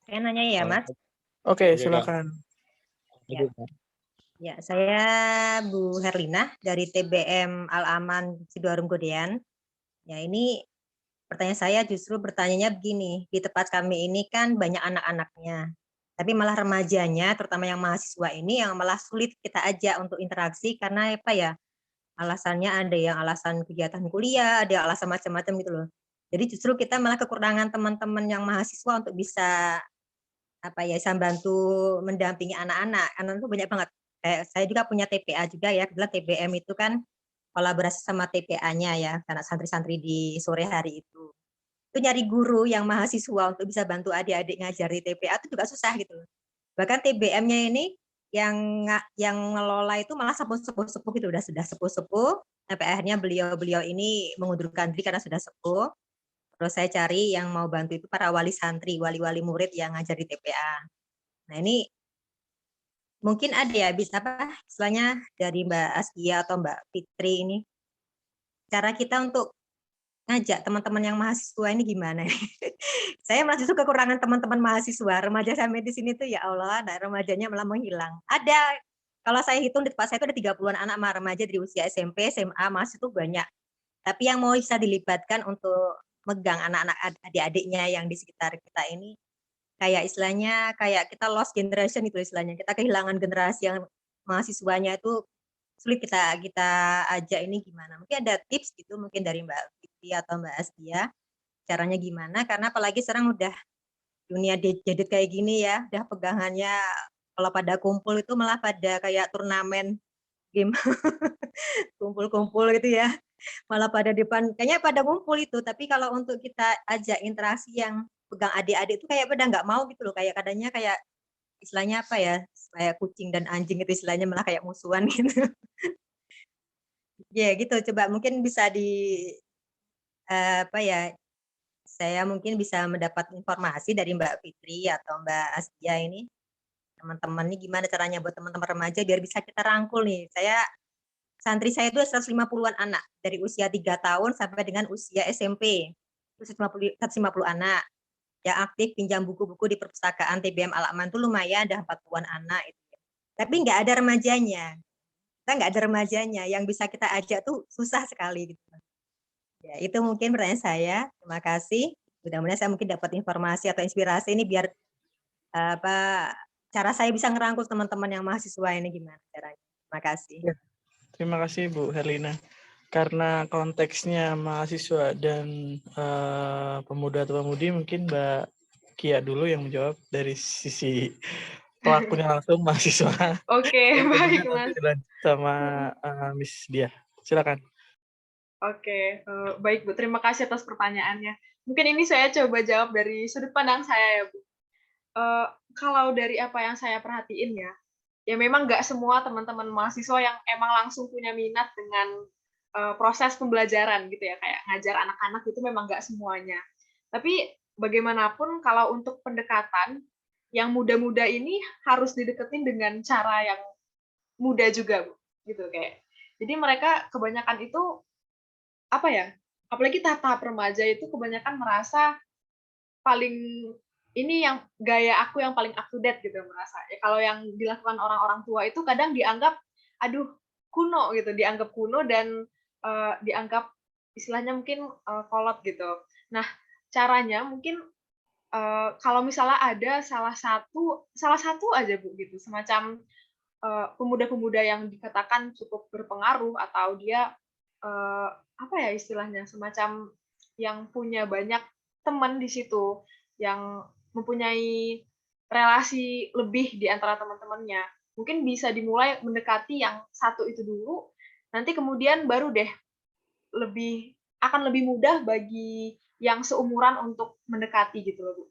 Saya nanya ya, Mas. Oke, Oke, Kak. silakan. Ya. Ya, saya Bu Herlina dari TBM Al-Aman Sidoarjo Godean. Ya, ini pertanyaan saya justru bertanyanya begini, di tempat kami ini kan banyak anak-anaknya, tapi malah remajanya, terutama yang mahasiswa ini yang malah sulit kita ajak untuk interaksi karena apa ya, alasannya ada yang alasan kegiatan kuliah, ada yang alasan macam-macam gitu loh. Jadi justru kita malah kekurangan teman-teman yang mahasiswa untuk bisa apa ya, bisa bantu mendampingi anak-anak, karena itu banyak banget. Kayak saya juga punya TPA juga ya, kebetulan TBM itu kan kolaborasi sama TPA-nya ya, karena santri-santri di sore hari itu. Itu nyari guru yang mahasiswa untuk bisa bantu adik-adik ngajar di TPA itu juga susah gitu loh. Bahkan TBM-nya ini yang ngelola itu malah sepuh-sepuh gitu, sudah sepuh-sepuh, sampai akhirnya beliau-beliau ini mengundurkan diri karena sudah sepuh. Terus saya cari yang mau bantu itu para wali santri, wali-wali murid yang ngajar di TPA. Nah ini mungkin ada ya, bisa apa istilahnya dari Mbak Askia atau Mbak Fitri ini, cara kita untuk ngajak teman-teman yang mahasiswa ini gimana? Saya masih suka kekurangan teman-teman mahasiswa, remaja sampai di sini tuh ya Allah, nah remajanya malah menghilang. Ada, kalau saya hitung di tempat saya itu ada 30-an anak remaja dari usia SMP, SMA, masih tuh banyak. Tapi yang mau bisa dilibatkan untuk megang anak-anak adik-adiknya yang di sekitar kita ini, kayak istilahnya kayak kita lost generation itu istilahnya, kita kehilangan generasi yang mahasiswanya itu sulit kita kita ajak ini gimana. Mungkin ada tips gitu mungkin dari Mbak Fitri atau Mbak Astia, caranya gimana, karena apalagi sekarang udah dunia gadget kayak gini ya, udah pegangannya kalau pada kumpul itu malah pada kayak turnamen game kumpul-kumpul gitu ya, malah pada depan, kayaknya pada ngumpul itu, tapi kalau untuk kita ajak interaksi yang pegang adik-adik itu kayak pada nggak mau gitu loh, kayak kadangnya kayak istilahnya apa ya, kayak kucing dan anjing itu istilahnya malah kayak musuhan gitu. Ya gitu, coba mungkin bisa di apa ya, saya mungkin bisa mendapat informasi dari Mbak Fitri atau Mbak Astia ini, teman-teman ini gimana caranya buat teman-teman remaja biar bisa kita rangkul nih. Santri saya itu 150-an anak dari usia 3 tahun sampai dengan usia SMP. Itu 150 anak yang aktif pinjam buku-buku di perpustakaan TBM Al-Aman itu lumayan, ada 40-an anak itu. Tapi nggak ada remajanya. Kita nggak ada remajanya, yang bisa kita ajak tuh susah sekali gitu. Ya, itu mungkin pertanyaan saya. Terima kasih. Mudah-mudahan saya mungkin dapat informasi atau inspirasi ini biar apa cara saya bisa ngerangkul teman-teman yang mahasiswa ini gimana caranya. Terima kasih. Ya, terima kasih Bu Herlina. Karena konteksnya mahasiswa dan pemuda atau pemudi, mungkin Mbak Kia dulu yang menjawab dari sisi pelakunya langsung mahasiswa. Oke, baik Kemudian nanti Mas. dilanjut sama Miss Dia. Silakan. Oke, baik Bu. Terima kasih atas pertanyaannya. Mungkin ini saya coba jawab dari sudut pandang saya ya Bu. Kalau dari apa yang saya perhatiin ya memang nggak semua teman-teman mahasiswa yang emang langsung punya minat dengan proses pembelajaran gitu ya, kayak ngajar anak-anak itu memang nggak semuanya. Tapi bagaimanapun kalau untuk pendekatan yang muda-muda ini harus dideketin dengan cara yang muda juga Bu, gitu kayak. Jadi mereka kebanyakan itu apa ya? Apalagi tahap remaja itu kebanyakan merasa paling ini yang gaya aku yang paling up to date gitu merasa. Ya kalau yang dilakukan orang-orang tua itu kadang dianggap aduh kuno gitu, dianggap kuno dan dianggap istilahnya mungkin kolot gitu. Nah, caranya mungkin kalau misalnya ada salah satu aja Bu gitu, semacam pemuda-pemuda yang dikatakan cukup berpengaruh atau dia apa ya istilahnya semacam yang punya banyak teman di situ, yang mempunyai relasi lebih di antara teman-temannya. Mungkin bisa dimulai mendekati yang satu itu dulu, nanti kemudian baru deh akan lebih mudah bagi yang seumuran untuk mendekati gitu loh Bu.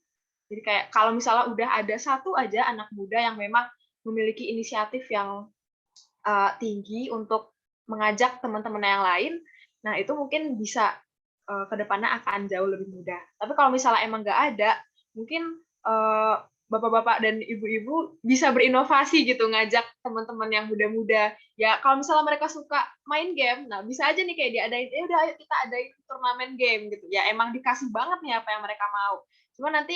Jadi kayak kalau misalnya udah ada satu aja anak muda yang memang memiliki inisiatif yang tinggi untuk mengajak teman-teman yang lain, nah itu mungkin bisa ke depannya akan jauh lebih mudah. Tapi kalau misalnya emang nggak ada, mungkin bapak-bapak dan ibu-ibu bisa berinovasi gitu, ngajak teman-teman yang muda-muda. Ya kalau misalnya mereka suka main game, nah bisa aja nih kayak diadain, udah ayo kita adain turnamen game gitu. Ya emang dikasih banget nih apa yang mereka mau. Cuma nanti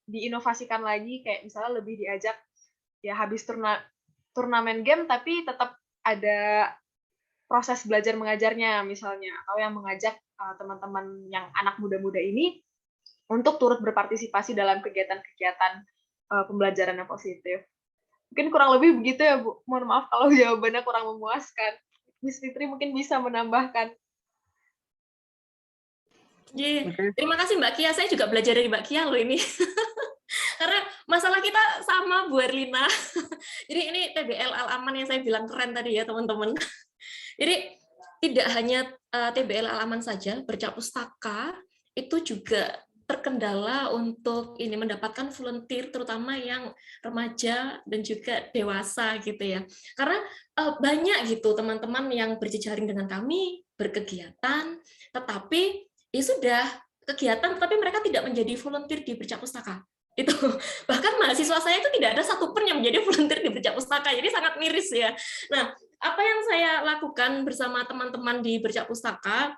diinovasikan lagi, kayak misalnya lebih diajak ya habis turnamen game tapi tetap ada proses belajar mengajarnya misalnya, atau yang mengajak teman-teman yang anak muda-muda ini untuk turut berpartisipasi dalam kegiatan-kegiatan pembelajaran yang positif. Mungkin kurang lebih begitu ya, Bu. Mohon maaf kalau jawabannya kurang memuaskan. Miss Fitri mungkin bisa menambahkan. Terima kasih Mbak Kia, saya juga belajar dari Mbak Kia loh ini. Karena masalah kita sama Bu Erlina. Jadi ini TBL Al-Aman yang saya bilang keren tadi ya teman-teman. Jadi tidak hanya TBL Al-Aman saja, Bercak Pustaka itu juga terkendala untuk ini mendapatkan volunteer, terutama yang remaja dan juga dewasa gitu ya. Karena banyak gitu teman-teman yang berjejaring dengan kami, berkegiatan, tetapi ya sudah kegiatan, tapi mereka tidak menjadi volunteer di Bercak Pustaka. Itu bahkan mahasiswa saya itu tidak ada satupun yang menjadi volunteer di Bercak Pustaka, jadi sangat miris ya. Nah, apa yang saya lakukan bersama teman-teman di Bercak Pustaka,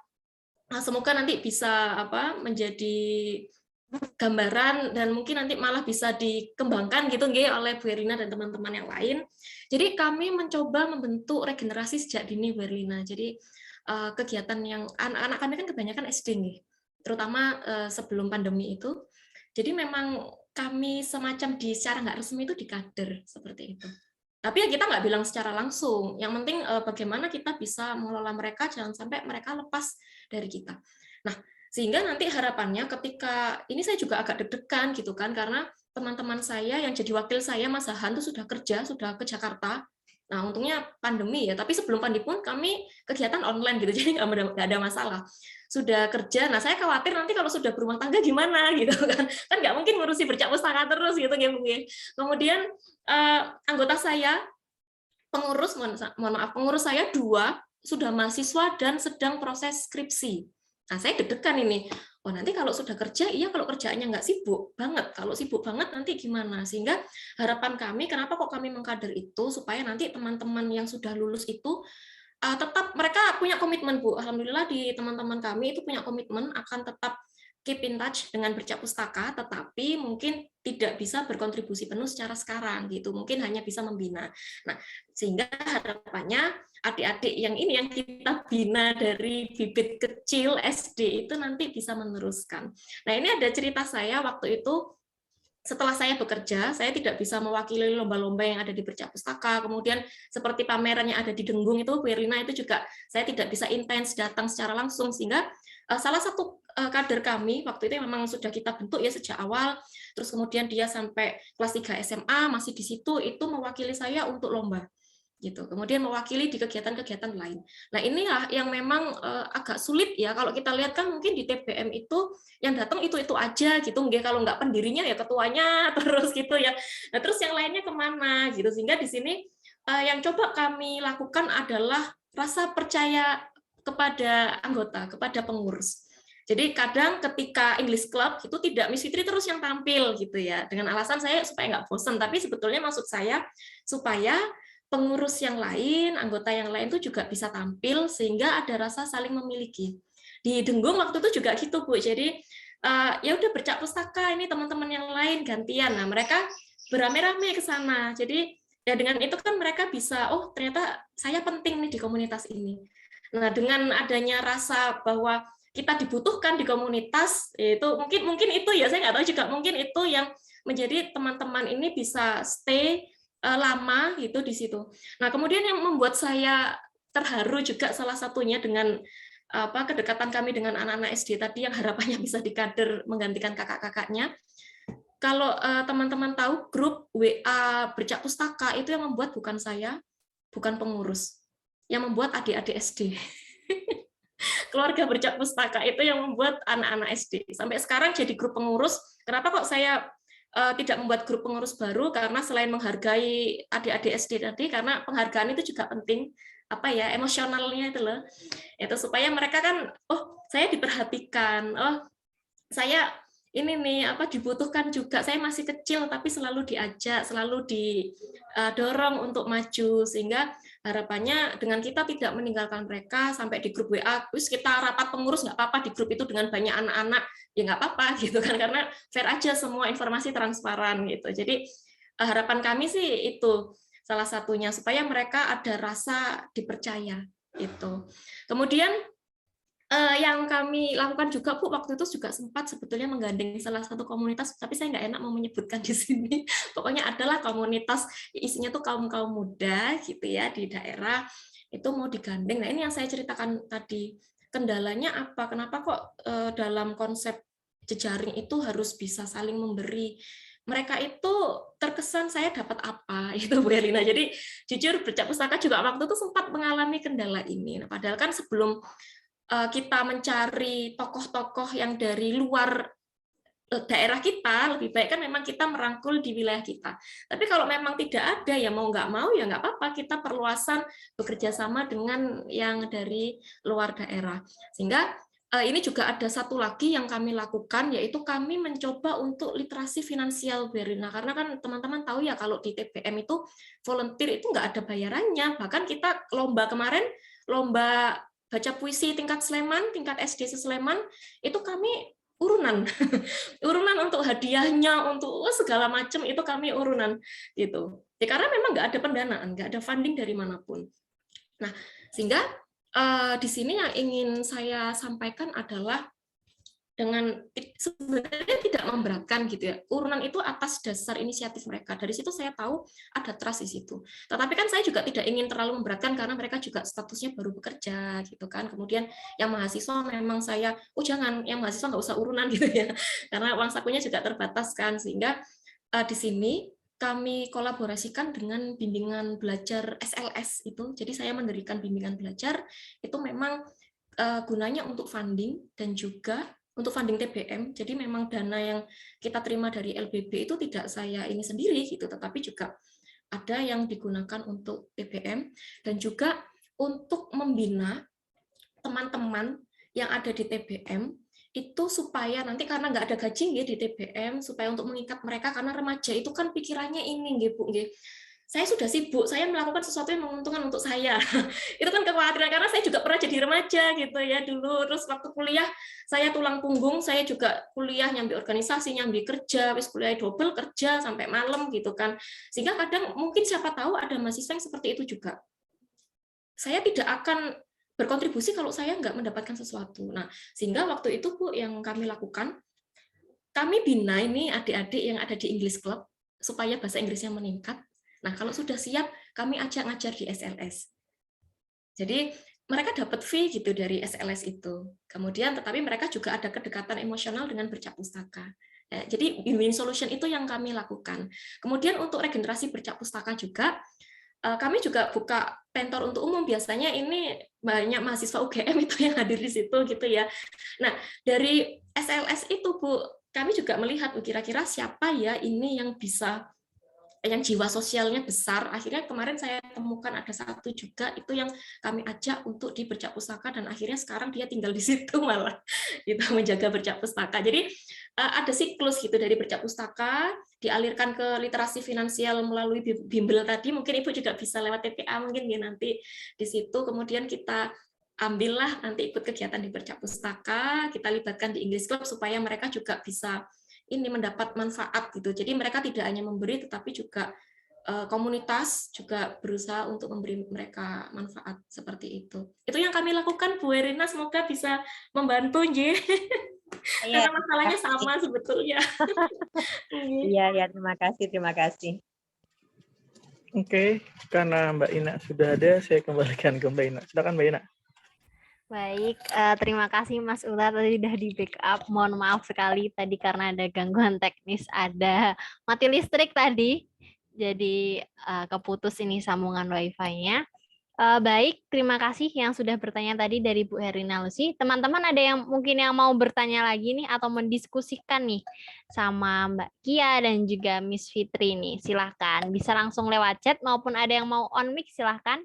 semoga nanti bisa menjadi gambaran dan mungkin nanti malah bisa dikembangkan gitu oleh Bu Erlina dan teman-teman yang lain. Jadi kami mencoba membentuk regenerasi sejak dini Bu Erlina. Jadi kegiatan yang anak-anak kami kan kebanyakan SD nih, terutama sebelum pandemi itu. Jadi memang kami semacam secara nggak resmi itu dikader seperti itu. Tapi ya kita nggak bilang secara langsung. Yang penting bagaimana kita bisa mengelola mereka, jangan sampai mereka lepas dari kita. Nah, sehingga nanti harapannya ketika ini saya juga agak deg-degan gitu kan, karena teman-teman saya yang jadi wakil saya, Mas Hahan, itu sudah kerja, sudah ke Jakarta. Nah, untungnya pandemi ya, tapi sebelum pandemi pun kami kegiatan online gitu, jadi nggak ada masalah. Sudah kerja, nah saya khawatir nanti kalau sudah berumah tangga gimana gitu kan nggak mungkin ngurusi Bercak Pustaka terus gitu ya mungkin. Kemudian anggota saya, pengurus, mohon maaf, pengurus saya 2 sudah mahasiswa dan sedang proses skripsi. Nah, saya deg-degan ini. Oh, nanti kalau sudah kerja, iya kalau kerjaannya nggak sibuk banget. Kalau sibuk banget nanti gimana? Sehingga harapan kami, kenapa kok kami mengkader itu, supaya nanti teman-teman yang sudah lulus itu tetap mereka punya komitmen, Bu. Alhamdulillah di teman-teman kami itu punya komitmen akan tetap keep in touch dengan Bercak Pustaka, tetapi mungkin tidak bisa berkontribusi penuh secara sekarang gitu, mungkin hanya bisa membina. Nah, sehingga harapannya adik-adik yang ini yang kita bina dari bibit kecil SD itu nanti bisa meneruskan. Nah, ini ada cerita saya waktu itu. Setelah saya bekerja, saya tidak bisa mewakili lomba-lomba yang ada di Bercak Pustaka, kemudian seperti pameran yang ada di Denggung itu, Bu Erlina, itu juga saya tidak bisa intens datang secara langsung, sehingga salah satu kader kami waktu itu memang sudah kita bentuk ya sejak awal, terus kemudian dia sampai kelas 3 SMA masih di situ, itu mewakili saya untuk lomba gitu. Kemudian mewakili di kegiatan-kegiatan lain. Nah, inilah yang memang agak sulit ya, kalau kita lihat kan mungkin di TBM itu yang datang itu aja gitu, kalau nggak pendirinya ya ketuanya terus gitu ya. Nah, terus yang lainnya kemana gitu, sehingga di sini yang coba kami lakukan adalah rasa percaya kepada anggota, kepada pengurus. Jadi kadang ketika English Club itu tidak Miss Fitri terus yang tampil gitu ya, dengan alasan saya supaya nggak bosan, tapi sebetulnya maksud saya supaya pengurus yang lain, anggota yang lain itu juga bisa tampil sehingga ada rasa saling memiliki. Di Denggung waktu itu juga gitu, Bu. Jadi ya udah Bercak Pustaka ini teman-teman yang lain gantian. Nah, mereka beramai-ramai ke sana. Jadi ya dengan itu kan mereka bisa, oh ternyata saya penting nih di komunitas ini. Nah, dengan adanya rasa bahwa kita dibutuhkan di komunitas, itu mungkin itu ya, saya nggak tahu juga, mungkin itu yang menjadi teman-teman ini bisa stay lama gitu di situ. Nah, kemudian yang membuat saya terharu juga salah satunya dengan kedekatan kami dengan anak-anak SD tadi yang harapannya bisa dikader menggantikan kakak-kakaknya. Kalau teman-teman tahu grup WA Bercak Pustaka itu yang membuat bukan saya, bukan pengurus, yang membuat adik-adik SD. Keluarga Bercak Pustaka itu yang membuat anak-anak SD. Sampai sekarang jadi grup pengurus. Kenapa kok saya tidak membuat grup pengurus baru, karena selain menghargai adik-adik SD tadi, karena penghargaan itu juga penting, emosionalnya itu loh, itu supaya mereka kan, oh saya diperhatikan, oh saya ini nih apa dibutuhkan juga. Saya masih kecil tapi selalu diajak, selalu didorong untuk maju, sehingga harapannya dengan kita tidak meninggalkan mereka sampai di grup WA, terus kita rapat pengurus nggak apa-apa di grup itu dengan banyak anak-anak, ya nggak apa-apa gitu kan, karena fair aja, semua informasi transparan gitu. Jadi harapan kami sih itu salah satunya, supaya mereka ada rasa dipercaya itu. Kemudian yang kami lakukan juga, Bu, waktu itu juga sempat sebetulnya menggandeng salah satu komunitas, tapi saya nggak enak mau menyebutkan di sini. Pokoknya adalah komunitas isinya tuh kaum-kaum muda gitu ya di daerah, itu mau digandeng. Nah, ini yang saya ceritakan tadi. Kendalanya apa? Kenapa kok dalam konsep jejaring itu harus bisa saling memberi? Mereka itu terkesan saya dapat apa itu, Bu Elina. Jadi jujur Bercak Pustaka juga waktu itu sempat mengalami kendala ini. Nah, padahal kan sebelum kita mencari tokoh-tokoh yang dari luar daerah kita, lebih baik kan memang kita merangkul di wilayah kita. Tapi kalau memang tidak ada, ya mau nggak mau ya nggak apa-apa, kita perluasan bekerja sama dengan yang dari luar daerah. Sehingga ini juga ada satu lagi yang kami lakukan, yaitu kami mencoba untuk literasi finansial, Berina. Karena kan teman-teman tahu ya, kalau di TBM itu volunteer itu nggak ada bayarannya. Bahkan kita lomba kemarin, lomba baca puisi tingkat Sleman, tingkat SD Sleman, itu kami urunan. Urunan untuk hadiahnya, untuk segala macam itu kami urunan gitu. Ya, karena memang nggak ada pendanaan, nggak ada funding dari manapun. Nah, sehingga di sini yang ingin saya sampaikan adalah dengan sebenarnya tidak memberatkan gitu ya. Urunan itu atas dasar inisiatif mereka. Dari situ saya tahu ada trust di situ. Tetapi kan saya juga tidak ingin terlalu memberatkan karena mereka juga statusnya baru bekerja gitu kan. Kemudian yang mahasiswa memang saya, jangan, yang mahasiswa nggak usah urunan gitu ya. Karena uang sakunya juga terbatas kan, sehingga di sini kami kolaborasikan dengan bimbingan belajar SLS itu. Jadi saya mendirikan bimbingan belajar itu memang gunanya untuk funding dan juga untuk funding TBM. Jadi memang dana yang kita terima dari LBB itu tidak saya ini sendiri gitu, tetapi juga ada yang digunakan untuk TBM dan juga untuk membina teman-teman yang ada di TBM itu, supaya nanti karena nggak ada gaji di TBM, supaya untuk mengikat mereka, karena remaja itu kan pikirannya ini Bu, saya sudah sibuk, saya melakukan sesuatu yang menguntungkan untuk saya. Itu kan kekhawatiran, karena saya juga pernah jadi remaja gitu ya dulu. Terus waktu kuliah, saya tulang punggung, saya juga kuliah nyambi organisasi, nyambi kerja, wis kuliah double kerja sampai malam gitu kan. Sehingga kadang mungkin siapa tahu ada mahasiswa yang seperti itu juga. Saya tidak akan berkontribusi kalau saya nggak mendapatkan sesuatu. Nah, sehingga waktu itu Bu, yang kami lakukan, kami bina ini adik-adik yang ada di English Club supaya bahasa Inggrisnya meningkat. Nah, kalau sudah siap, kami ajak ngajar di SLS. Jadi mereka dapat fee gitu dari SLS itu. Kemudian, tetapi mereka juga ada kedekatan emosional dengan Bercak Pustaka. Ya, jadi win-win solution itu yang kami lakukan. Kemudian untuk regenerasi Bercak Pustaka juga, kami juga buka pentor untuk umum. Biasanya ini banyak mahasiswa UGM itu yang hadir di situ gitu ya. Nah, dari SLS itu Bu, kami juga melihat kira-kira siapa ya ini yang bisa, yang jiwa sosialnya besar. Akhirnya kemarin saya temukan ada satu juga itu yang kami ajak untuk di Bercak Pustaka, dan akhirnya sekarang dia tinggal di situ malah gitu, menjaga Bercak Pustaka. Jadi ada siklus gitu dari Bercak Pustaka dialirkan ke literasi finansial melalui bimbel tadi. Mungkin Ibu juga bisa lewat TPA mungkin ya nanti di situ. Kemudian kita ambillah nanti ikut kegiatan di Bercak Pustaka, kita libatkan di English Club supaya mereka juga bisa ini mendapat manfaat gitu. Jadi mereka tidak hanya memberi, tetapi juga komunitas juga berusaha untuk memberi mereka manfaat seperti itu. Itu yang kami lakukan, Bu Erina. Semoga bisa membantu, Nji. Iya, Karena masalahnya sama sebetulnya. Iya, terima kasih, terima kasih. Oke, karena Mbak Ina sudah ada, saya kembalikan ke Mbak Ina. Silakan Mbak Ina. Baik, terima kasih Mas Ula tadi sudah di backup. Mohon maaf sekali tadi karena ada gangguan teknis, ada mati listrik tadi. Jadi keputus ini sambungan Wi-Fi-nya. Baik, terima kasih yang sudah bertanya tadi dari Bu Herlina Lucy. Teman-teman ada yang mungkin yang mau bertanya lagi nih atau mendiskusikan nih sama Mbak Kia dan juga Miss Fitri nih. Silahkan, bisa langsung lewat chat maupun ada yang mau on mic silahkan.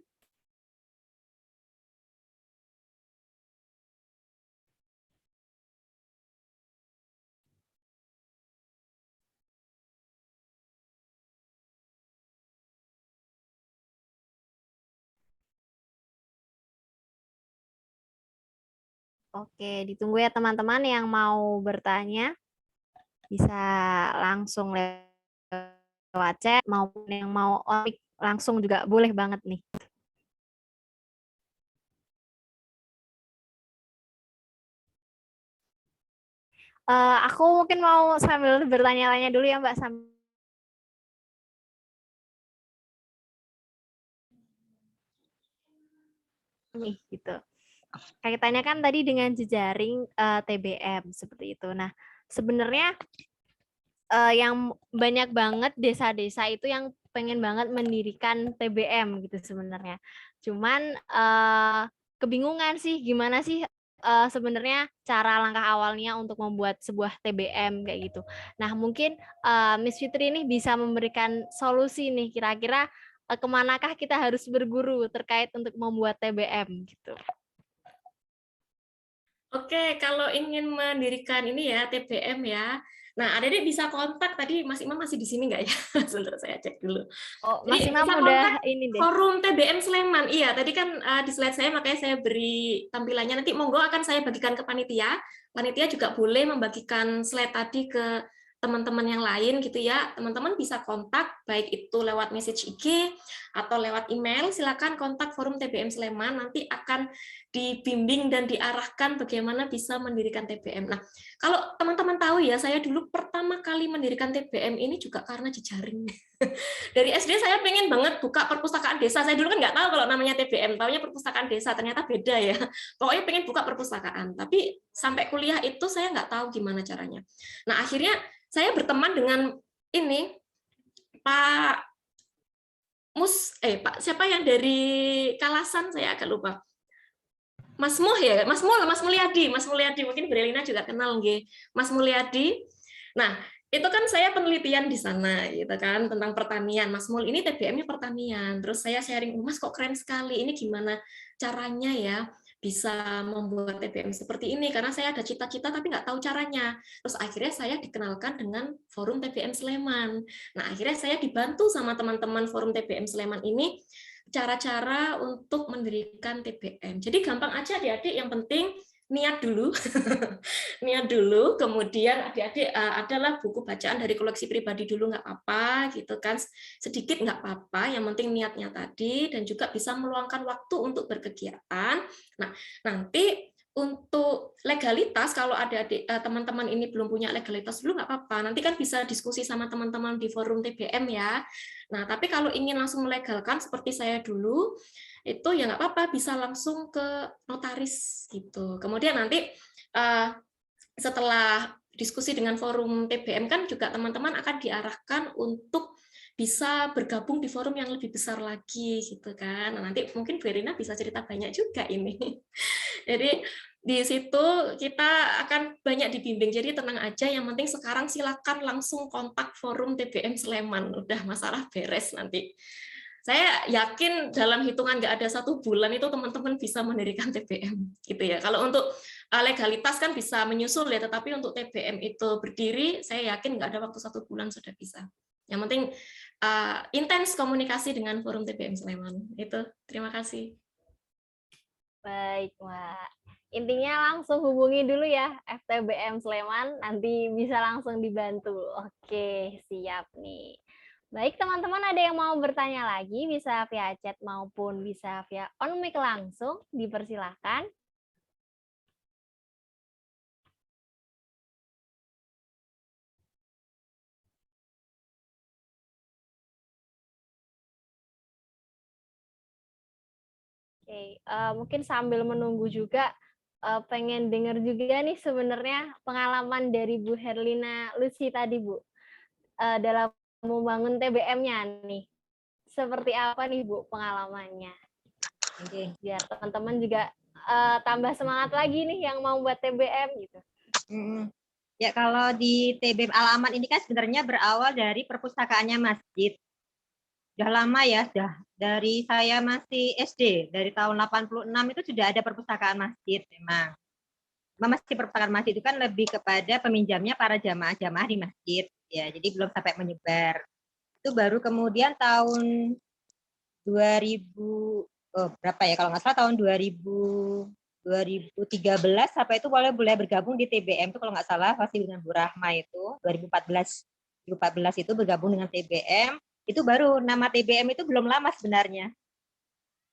Oke, ditunggu ya teman-teman yang mau bertanya. Bisa langsung lewat chat maupun yang mau mic langsung juga boleh banget nih. Aku mungkin mau sambil bertanya-tanya dulu ya Mbak nih gitu. Kaitannya kan tadi dengan jejaring TBM seperti itu. Nah, sebenarnya yang banyak banget desa-desa itu yang pengen banget mendirikan TBM gitu sebenarnya. Cuman kebingungan sih gimana sih sebenarnya cara langkah awalnya untuk membuat sebuah TBM kayak gitu. Nah, mungkin Miss Fitri ini bisa memberikan solusi nih kira-kira kemanakah kita harus berguru terkait untuk membuat TBM gitu. Oke, kalau ingin mendirikan ini ya TBM ya. Nah, Adik bisa kontak tadi Mas Imam masih di sini nggak ya? Sebentar saya cek dulu. Oh, Mas Jadi Imam bisa udah kontak ini deh. Forum TBM Sleman. Iya, tadi kan di slide saya makanya saya beri tampilannya. Nanti monggo akan saya bagikan ke panitia. Panitia juga boleh membagikan slide tadi ke teman-teman yang lain gitu ya. Teman-teman bisa kontak baik itu lewat message IG atau lewat email. Silakan kontak Forum TBM Sleman, nanti akan dibimbing dan diarahkan bagaimana bisa mendirikan TBM. Nah, kalau teman-teman tahu ya, saya dulu pertama kali mendirikan TBM ini juga karena jejaring. Dari SD saya pengen banget buka perpustakaan desa. Saya dulu kan nggak tahu kalau namanya TBM, taunya perpustakaan desa, ternyata beda ya. Pokoknya pengen buka perpustakaan, tapi sampai kuliah itu saya nggak tahu gimana caranya. Nah, akhirnya saya berteman dengan ini, Pak Pak siapa yang dari Kalasan, saya agak lupa. Mas Muh ya, Mas Mulyadi mungkin Brelina juga kenal nggih. Mas Mulyadi. Nah, itu kan saya penelitian di sana gitu kan tentang pertanian. Mas Mul ini TBM-nya pertanian. Terus saya sharing, Mas kok keren sekali. Ini gimana caranya ya bisa membuat TBM seperti ini, karena saya ada cita-cita tapi nggak tahu caranya. Terus akhirnya saya dikenalkan dengan Forum TBM Sleman. Nah, akhirnya saya dibantu sama teman-teman Forum TBM Sleman ini cara-cara untuk mendirikan TBM. Jadi gampang aja adik-adik, yang penting niat dulu. Niat dulu, kemudian adik-adik adalah buku bacaan dari koleksi pribadi dulu nggak apa-apa gitu kan, sedikit nggak apa-apa, yang penting niatnya tadi, dan juga bisa meluangkan waktu untuk berkegiatan. Nah, nanti untuk legalitas, kalau adik-adik teman-teman ini belum punya legalitas dulu nggak apa-apa, nanti kan bisa diskusi sama teman-teman di forum TBM ya. Nah, tapi kalau ingin langsung melegalkan seperti saya dulu, itu ya nggak apa-apa, bisa langsung ke notaris gitu. Kemudian nanti setelah diskusi dengan forum TBM kan juga teman-teman akan diarahkan untuk bisa bergabung di forum yang lebih besar lagi gitu kan. Nah, nanti mungkin Bu Erina bisa cerita banyak juga ini. Jadi di situ kita akan banyak dibimbing. Jadi tenang aja, yang penting sekarang silakan langsung kontak forum TBM Sleman. Udah masalah beres nanti. Saya yakin dalam hitungan nggak ada 1 bulan itu teman-teman bisa mendirikan TBM gitu ya. Kalau untuk legalitas kan bisa menyusul ya, tetapi untuk TBM itu berdiri, saya yakin nggak ada waktu 1 bulan sudah bisa. Yang penting intens komunikasi dengan forum TBM Sleman. Itu, terima kasih. Baik, Mbak. Intinya langsung hubungi dulu ya FTBM Sleman, nanti bisa langsung dibantu. Oke, siap nih. Baik, teman-teman, ada yang mau bertanya lagi, bisa via chat maupun bisa via on mic langsung, dipersilahkan. Oke, mungkin sambil menunggu juga, pengen dengar juga nih sebenarnya pengalaman dari Bu Herlina Lucy tadi, Bu, dalam membangun TBM-nya nih. Seperti apa nih, Bu, pengalamannya? Oke. Biar teman-teman juga tambah semangat lagi nih yang mau buat TBM gitu. Ya, kalau di TBM Al-Aman ini kan sebenarnya berawal dari perpustakaannya masjid. Sudah lama ya, sudah dari saya masih SD, dari tahun 86 itu sudah ada perpustakaan masjid memang. Masih perpustakaan masjid itu kan lebih kepada peminjamnya para jamaah-jamaah di masjid, ya, jadi belum sampai menyebar. Itu baru kemudian tahun 2000 berapa ya, kalau nggak salah tahun 2012 2013 apa itu boleh bergabung di TBM itu kalau nggak salah masih dengan Bu Rahma itu 2014 itu bergabung dengan TBM itu baru nama TBM itu belum lama sebenarnya.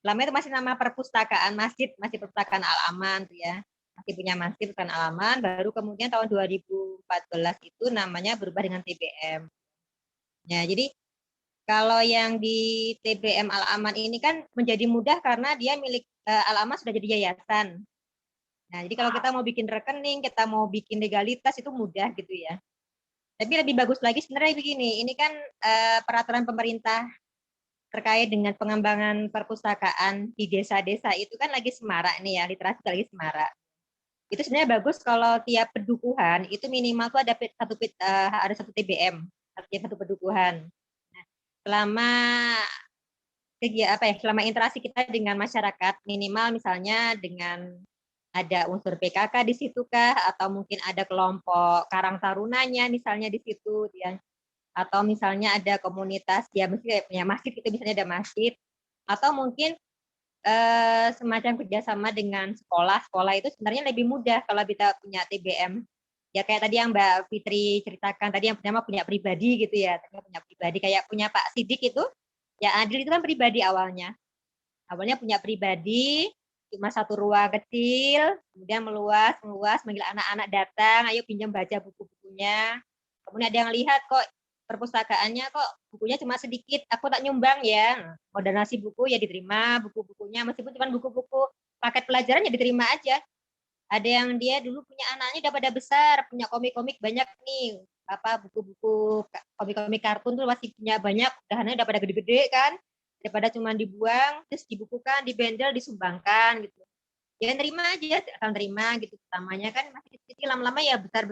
Lama itu masih nama perpustakaan masjid, masih perpustakaan Al-Aman tuh ya. Masih punya masjid perpustakaan Al-Aman, baru kemudian tahun 2014 itu namanya berubah dengan TBM. Ya, jadi kalau yang di TBM Al-Aman ini kan menjadi mudah karena dia milik Al-Aman sudah jadi yayasan. Nah, jadi kalau kita mau bikin rekening, kita mau bikin legalitas itu mudah gitu ya. Tapi lebih bagus lagi sebenarnya begini, ini kan peraturan pemerintah terkait dengan pengembangan perpustakaan di desa-desa itu kan lagi semarak nih ya, literasi lagi semarak. Itu sebenarnya bagus kalau tiap pedukuhan itu minimal tuh ada satu TBM, satu pedukuhan. Nah, selama interaksi kita dengan masyarakat minimal misalnya dengan ada unsur PKK di situ kah, atau mungkin ada kelompok Karang Tarunanya misalnya di situ ya. Atau misalnya ada komunitas ya mesti punya masjid itu misalnya ada masjid atau mungkin semacam kerjasama dengan sekolah itu sebenarnya lebih mudah kalau kita punya TBM ya kayak tadi yang Mbak Fitri ceritakan tadi yang pertama punya pribadi gitu ya punya pribadi kayak punya Pak Sidik itu ya Adil itu kan pribadi awalnya punya pribadi cuma satu ruang kecil kemudian meluas manggil anak-anak datang ayo pinjam baca buku-bukunya kemudian ada yang lihat kok perpustakaannya kok bukunya cuma sedikit, aku tak nyumbang ya. Mau donasi buku ya diterima, buku-bukunya meskipun cuma buku-buku paket pelajaran ya diterima aja. Ada yang dia dulu punya anaknya udah pada besar, punya komik-komik banyak nih, buku-buku komik-komik kartun tuh masih punya banyak, udah pada gede-gede kan, daripada cuma dibuang, terus dibukukan, dibendel, disumbangkan gitu. Ya terima aja, akan terima gitu. Pertamanya kan masih kecil, lama-lama ya besar.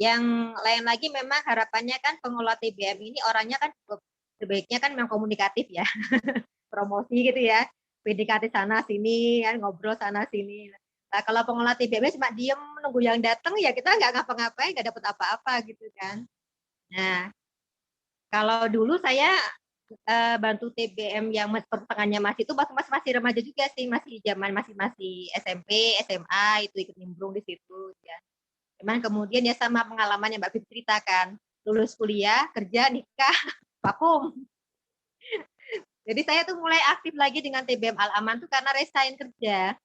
Yang lain lagi memang harapannya kan pengelola TBM ini orangnya kan sebaiknya kan memang komunikatif ya, promosi gitu ya, PDKT sana sini kan ngobrol sana sini. Nah, kalau pengelola TBM cuma diem menunggu yang datang ya kita nggak ngapa-ngapain, nggak dapat apa-apa gitu kan. Nah, kalau dulu saya bantu TBM yang pertengahannya masih itu masih remaja juga sih, masih zaman masih SMP, SMA itu ikut nimbrung di situ ya. Cuman kemudian ya sama pengalaman yang Mbak Fitri ceritakan, lulus kuliah, kerja, nikah, vakum. Jadi saya tuh mulai aktif lagi dengan TBM Al-Aman tuh karena resign kerja.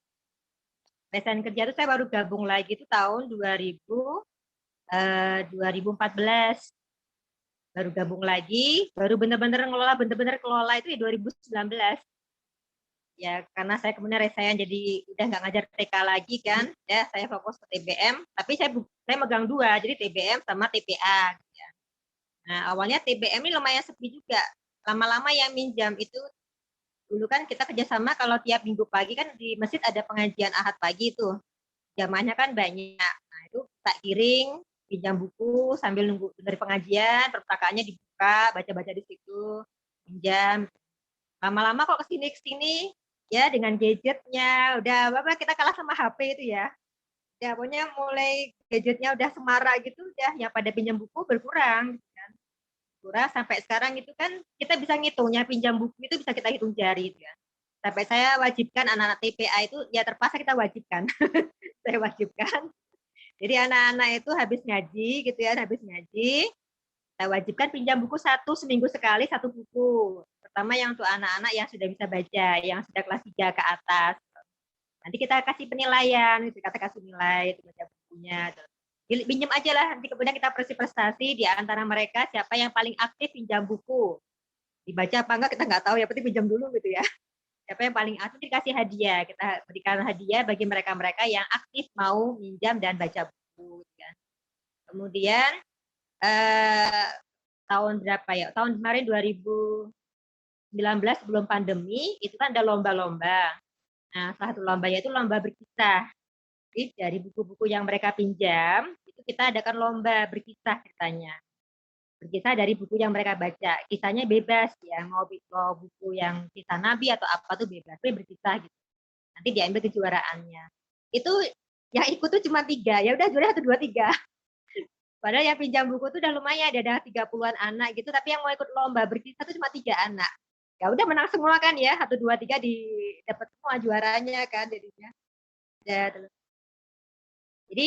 Resign kerja itu saya baru gabung lagi itu tahun 2014. Baru gabung lagi, baru benar-benar kelola itu ya 2019. Ya karena saya kemudian resign jadi udah nggak ngajar TK lagi kan ya saya fokus ke TBM tapi saya megang dua jadi TBM sama TPA ya. Nah awalnya TBM ini lumayan sepi juga lama-lama yang minjam itu dulu kan kita kerjasama kalau tiap minggu pagi kan di masjid ada pengajian Ahad pagi itu jamaahnya kan banyak nah itu tak kiring pinjam buku sambil nunggu dari pengajian perpustakaannya dibuka baca-baca di situ pinjam lama-lama kok kesini ya dengan gadgetnya udah kita kalah sama HP itu ya pokoknya mulai gadgetnya udah semarak gitu udah yang pada pinjam buku berkurang kan berkurang sampai sekarang itu kan kita bisa ngitungnya pinjam buku itu bisa kita hitung jari gitu ya sampai saya wajibkan anak-anak TPA itu ya terpaksa kita wajibkan saya wajibkan jadi anak-anak itu habis ngaji saya wajibkan pinjam buku seminggu sekali satu buku. Pertama yang untuk anak-anak yang sudah bisa baca, yang sudah kelas 3 ke atas. Nanti kita kasih penilaian, kita kasih nilai baca bukunya. Pinjam aja lah, nanti kemudian kita prestasi di antara mereka siapa yang paling aktif pinjam buku. Dibaca apa enggak kita nggak tahu, ya penting pinjam dulu gitu ya. Siapa yang paling aktif dikasih hadiah. Kita berikan hadiah bagi mereka-mereka yang aktif mau minjam dan baca buku. Ya. Kemudian tahun berapa ya? Tahun kemarin 2019 sebelum pandemi itu kan ada lomba-lomba. Nah, salah satu lombanya itu lomba berkisah. Jadi dari buku-buku yang mereka pinjam itu kita adakan lomba berkisah ceritanya. Berkisah dari buku yang mereka baca. Kisahnya bebas ya, mau buku yang kisah Nabi atau apa tuh bebas, tapi berkisah gitu. Nanti diambil kejuaraannya. Itu yang ikut tuh cuma 3, ya udah juara 1, 2, 3. Padahal yang pinjam buku itu udah lumayan, ada 30-an anak gitu, tapi yang mau ikut lomba berkisah itu cuma 3 anak. Ya udah menang semua kan ya, 1, 2, 3 dapat semua juaranya kan jadinya. Ya, terus. Jadi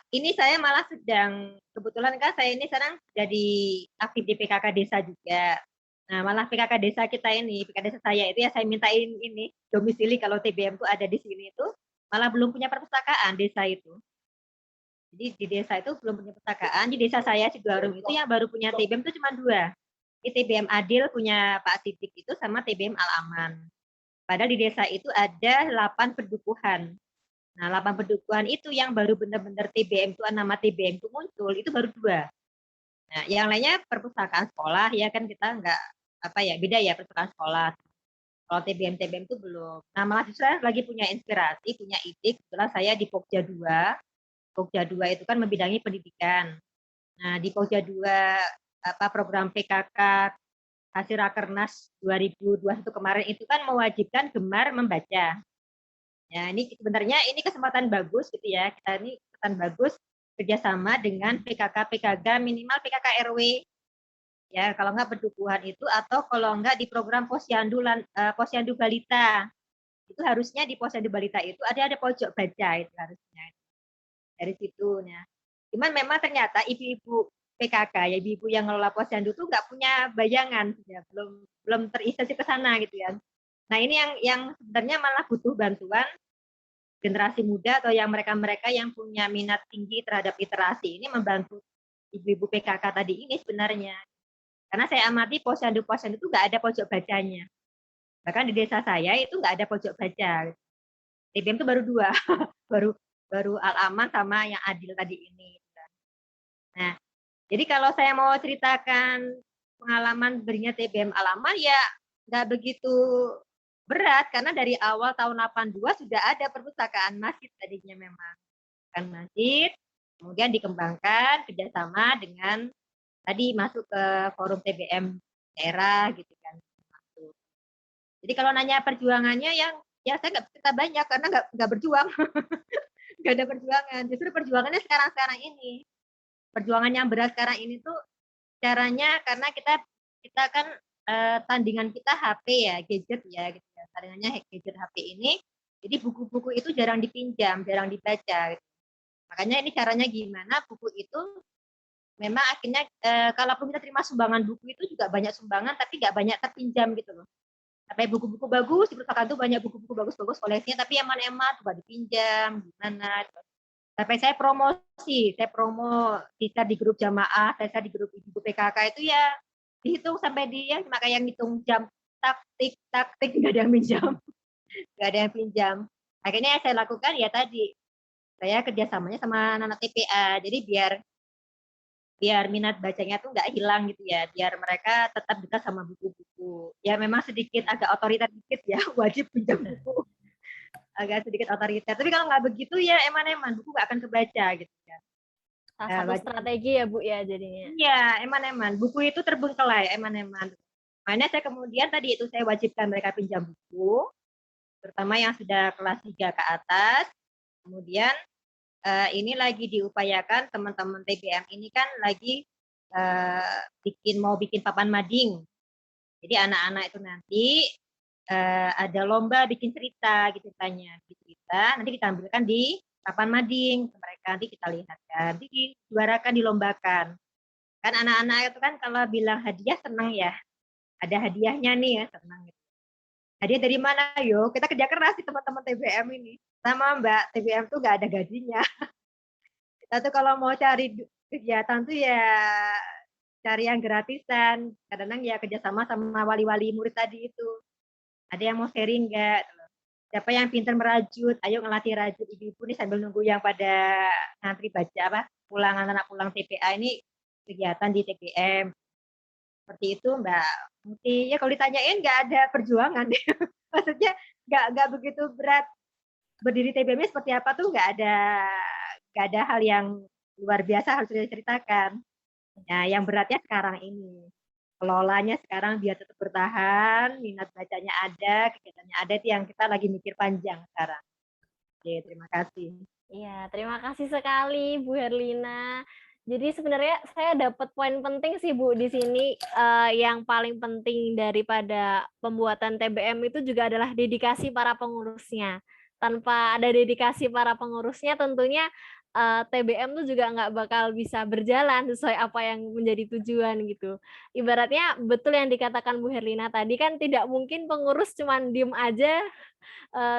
ini saya malah sedang, kebetulan kan saya ini sekarang jadi aktif di PKK desa juga. Nah, malah PKK desa kita ini, PKK desa saya itu ya saya mintain ini domisili kalau TBM itu ada di sini itu, malah belum punya perpustakaan desa itu. Jadi di desa itu belum punya perpustakaan. Di desa saya Sidoarjo itu yang baru punya TBM itu cuma 2. Ini TBM Adil punya Pak Sidik itu sama TBM Al-Aman. Padahal di desa itu ada 8 pendukuhan. Nah, 8 pendukuhan itu yang baru benar-benar TBM itu nama TBM itu muncul itu baru 2. Nah, yang lainnya perpustakaan sekolah ya kan kita nggak beda ya perpustakaan sekolah. Kalau TBM itu belum. Nah, malah saya lagi punya inspirasi, punya ide. Kebetulan saya di Pokja 2. Pokja 2 itu kan membidangi pendidikan. Nah, di Pokja 2 program PKK hasil Rakernas 2021 kemarin itu kan mewajibkan gemar membaca. Ya, ini sebenarnya ini kesempatan bagus gitu ya. Kita ini kesempatan bagus kerjasama dengan PKK minimal PKK RW. Ya, kalau enggak pendukuhan itu atau kalau enggak di program Posyandu Balita. Itu harusnya di Posyandu Balita itu ada pojok baca itu harusnya. Dari situ ya. Cuman memang ternyata ibu-ibu PKK ya ibu-ibu yang ngelola posyandu tuh nggak punya bayangan ya, belum terinisiasi ke sana gitu ya. Nah, ini yang sebenarnya malah butuh bantuan generasi muda atau yang mereka-mereka yang punya minat tinggi terhadap literasi ini membantu ibu-ibu PKK tadi ini sebenarnya. Karena saya amati posyandu itu nggak ada pojok bacanya. Bahkan di desa saya itu nggak ada pojok baca. TBM itu baru 2, baru Al-Aman sama yang Adil tadi ini. Nah, jadi kalau saya mau ceritakan pengalaman berinya TBM Al-Aman ya nggak begitu berat karena dari awal tahun 82 sudah ada perpustakaan masjid tadinya memang. Kan masjid, kemudian dikembangkan kerjasama dengan tadi masuk ke forum TBM daerah gitu kan. Jadi kalau nanya perjuangannya ya saya nggak cerita banyak karena nggak berjuang. Nggak ada perjuangan. Justru perjuangannya sekarang ini. Perjuangan yang berat sekarang ini tuh caranya karena kita kan tandingan kita HP ya, gadget ya gitu ya. Tandingannya gadget HP ini. Jadi buku-buku itu jarang dipinjam, jarang dibaca. Gitu. Makanya ini caranya gimana buku itu memang akhirnya kalaupun kita terima sumbangan buku itu juga banyak sumbangan tapi nggak banyak terpinjam gitu loh. Sampai buku-buku bagus di perpustakaan tuh banyak buku-buku bagus-bagus koleksinya tapi eman-eman coba dipinjam gimana. Sampai saya promo kita di grup jamaah, saya di grup ibu PKK itu ya dihitung sampai dia cuma kayak ngitung jam taktik nggak ada yang pinjam, nggak ada yang pinjam. Akhirnya yang saya lakukan ya tadi saya kerjasamanya sama anak TPA, jadi biar minat bacanya tuh nggak hilang gitu ya, biar mereka tetap dekat sama buku-buku. Ya memang sedikit agak otoriter dikit ya, wajib pinjam buku. Agak sedikit otoriter. Tapi kalau nggak begitu ya eman-eman, buku nggak akan kebaca gitu ya. Salah satu strategi ya Bu ya jadinya. Iya, eman-eman. Buku itu terbengkelai, eman-eman. Makanya saya kemudian tadi itu saya wajibkan mereka pinjam buku, terutama yang sudah kelas 3 ke atas. Kemudian ini lagi diupayakan teman-teman TBM ini kan lagi mau bikin papan mading. Jadi anak-anak itu nanti ada lomba bikin cerita gitu ceritanya. Nanti ditampilkan di papan mading mereka nanti kita lihatkan, nanti dijuarakan dilombakan. Kan anak-anak itu kan kalau bilang hadiah senang ya. Ada hadiahnya nih ya, senang gitu. Hadiah dari mana? Yo, kita kerja keras sih teman-teman TBM ini. Sama Mbak, TBM tuh nggak ada gajinya. Kita tuh kalau mau cari kegiatan tuh ya cari yang gratisan. Kadang-kadang ya kerjasama sama wali-wali murid tadi itu. Ada yang mau sharing nggak? Siapa yang pintar merajut? Ayo ngelatih rajut ibu-ibu nih sambil nunggu yang pada ngantri baca pulang anak pulang TPA ini kegiatan di TBM. Seperti itu Mbak. Mungkin ya kalau ditanyain nggak ada perjuangan. Maksudnya nggak begitu berat. Berdiri TBM seperti apa tuh nggak ada hal yang luar biasa harus diceritakan. Nah, yang beratnya sekarang ini. Kelolanya sekarang biar tetap bertahan, minat bacanya ada, kegiatannya ada, itu yang kita lagi mikir panjang sekarang. Oke, terima kasih. Iya, terima kasih sekali Bu Herlina. Jadi sebenarnya saya dapat poin penting sih Bu di sini, yang paling penting daripada pembuatan TBM itu juga adalah dedikasi para pengurusnya. Tanpa ada dedikasi para pengurusnya tentunya, TBM tuh juga nggak bakal bisa berjalan sesuai apa yang menjadi tujuan gitu. Ibaratnya betul yang dikatakan Bu Herlina tadi kan tidak mungkin pengurus cuman diem aja,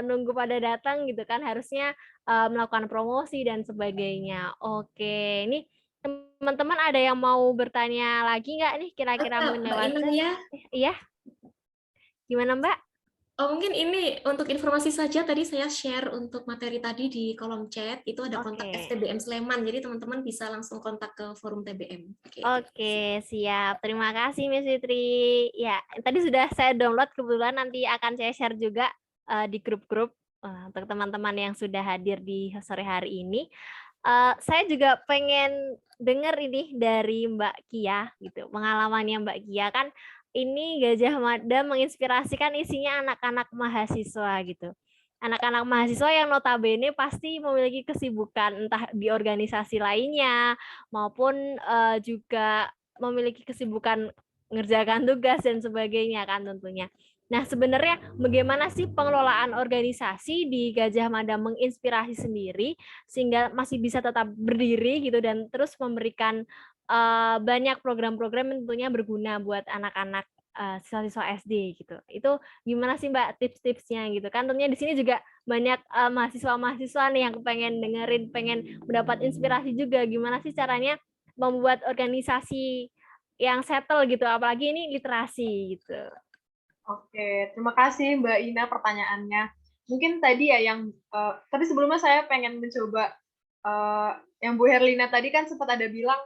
nunggu pada datang gitu kan, harusnya, melakukan promosi dan sebagainya. Oke, ini teman-teman ada yang mau bertanya lagi nggak nih kira-kira mengenai Mbak Ina WhatsApp? ya. Iya, gimana Mbak? Oh, mungkin ini untuk informasi saja tadi saya share untuk materi tadi di kolom chat itu ada kontak Oke. FTBM Sleman. Jadi teman-teman bisa langsung kontak ke forum TBM. Oke, terima kasih. Oke, siap. Terima kasih Miss Fitri. Ya, tadi sudah saya download kebetulan nanti akan saya share juga di grup-grup untuk teman-teman yang sudah hadir di sore hari ini. Saya juga pengen dengar ini dari Mbak Kia gitu. Pengalamannya Mbak Kia kan ini Gajah Mada menginspirasikan isinya anak-anak mahasiswa gitu. Anak-anak mahasiswa yang notabene pasti memiliki kesibukan entah di organisasi lainnya maupun juga memiliki kesibukan mengerjakan tugas dan sebagainya kan tentunya. Nah, sebenarnya bagaimana sih pengelolaan organisasi di Gajah Mada menginspirasi sendiri sehingga masih bisa tetap berdiri gitu dan terus memberikan banyak program-program yang tentunya berguna buat anak-anak siswa-siswa SD gitu. Itu gimana sih Mbak tips-tipsnya gitu kan? Tentunya di sini juga banyak mahasiswa-mahasiswa nih yang pengen dengerin, pengen mendapat inspirasi juga. Gimana sih caranya membuat organisasi yang settle gitu, apalagi ini literasi gitu. Oke, terima kasih Mbak Ina pertanyaannya. Mungkin tadi ya tapi sebelumnya saya pengen mencoba yang Bu Herlina tadi kan sempat ada bilang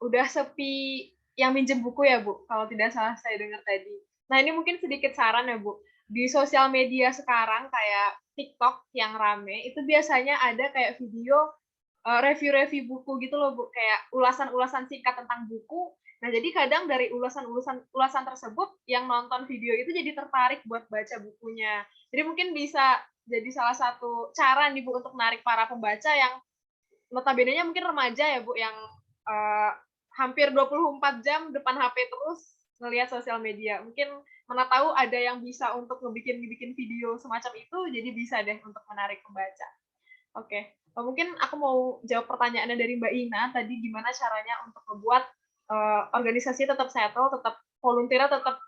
udah sepi yang minjem buku ya Bu, kalau tidak salah saya dengar tadi. Nah ini mungkin sedikit saran ya Bu, di sosial media sekarang kayak TikTok yang rame, itu biasanya ada kayak video review-review buku gitu loh Bu, kayak ulasan-ulasan singkat tentang buku. Nah, jadi kadang dari ulasan tersebut yang nonton video itu jadi tertarik buat baca bukunya. Jadi mungkin bisa jadi salah satu cara nih Bu untuk menarik para pembaca yang notabene-nya mungkin remaja ya Bu, yang hampir 24 jam depan HP terus ngelihat sosial media. Mungkin mana tahu ada yang bisa untuk ngebikin video semacam itu, jadi bisa deh untuk menarik pembaca. Oke, mungkin aku mau jawab pertanyaannya dari Mbak Ina tadi, gimana caranya untuk membuat organisasi tetap settle, tetap volunteer, tetap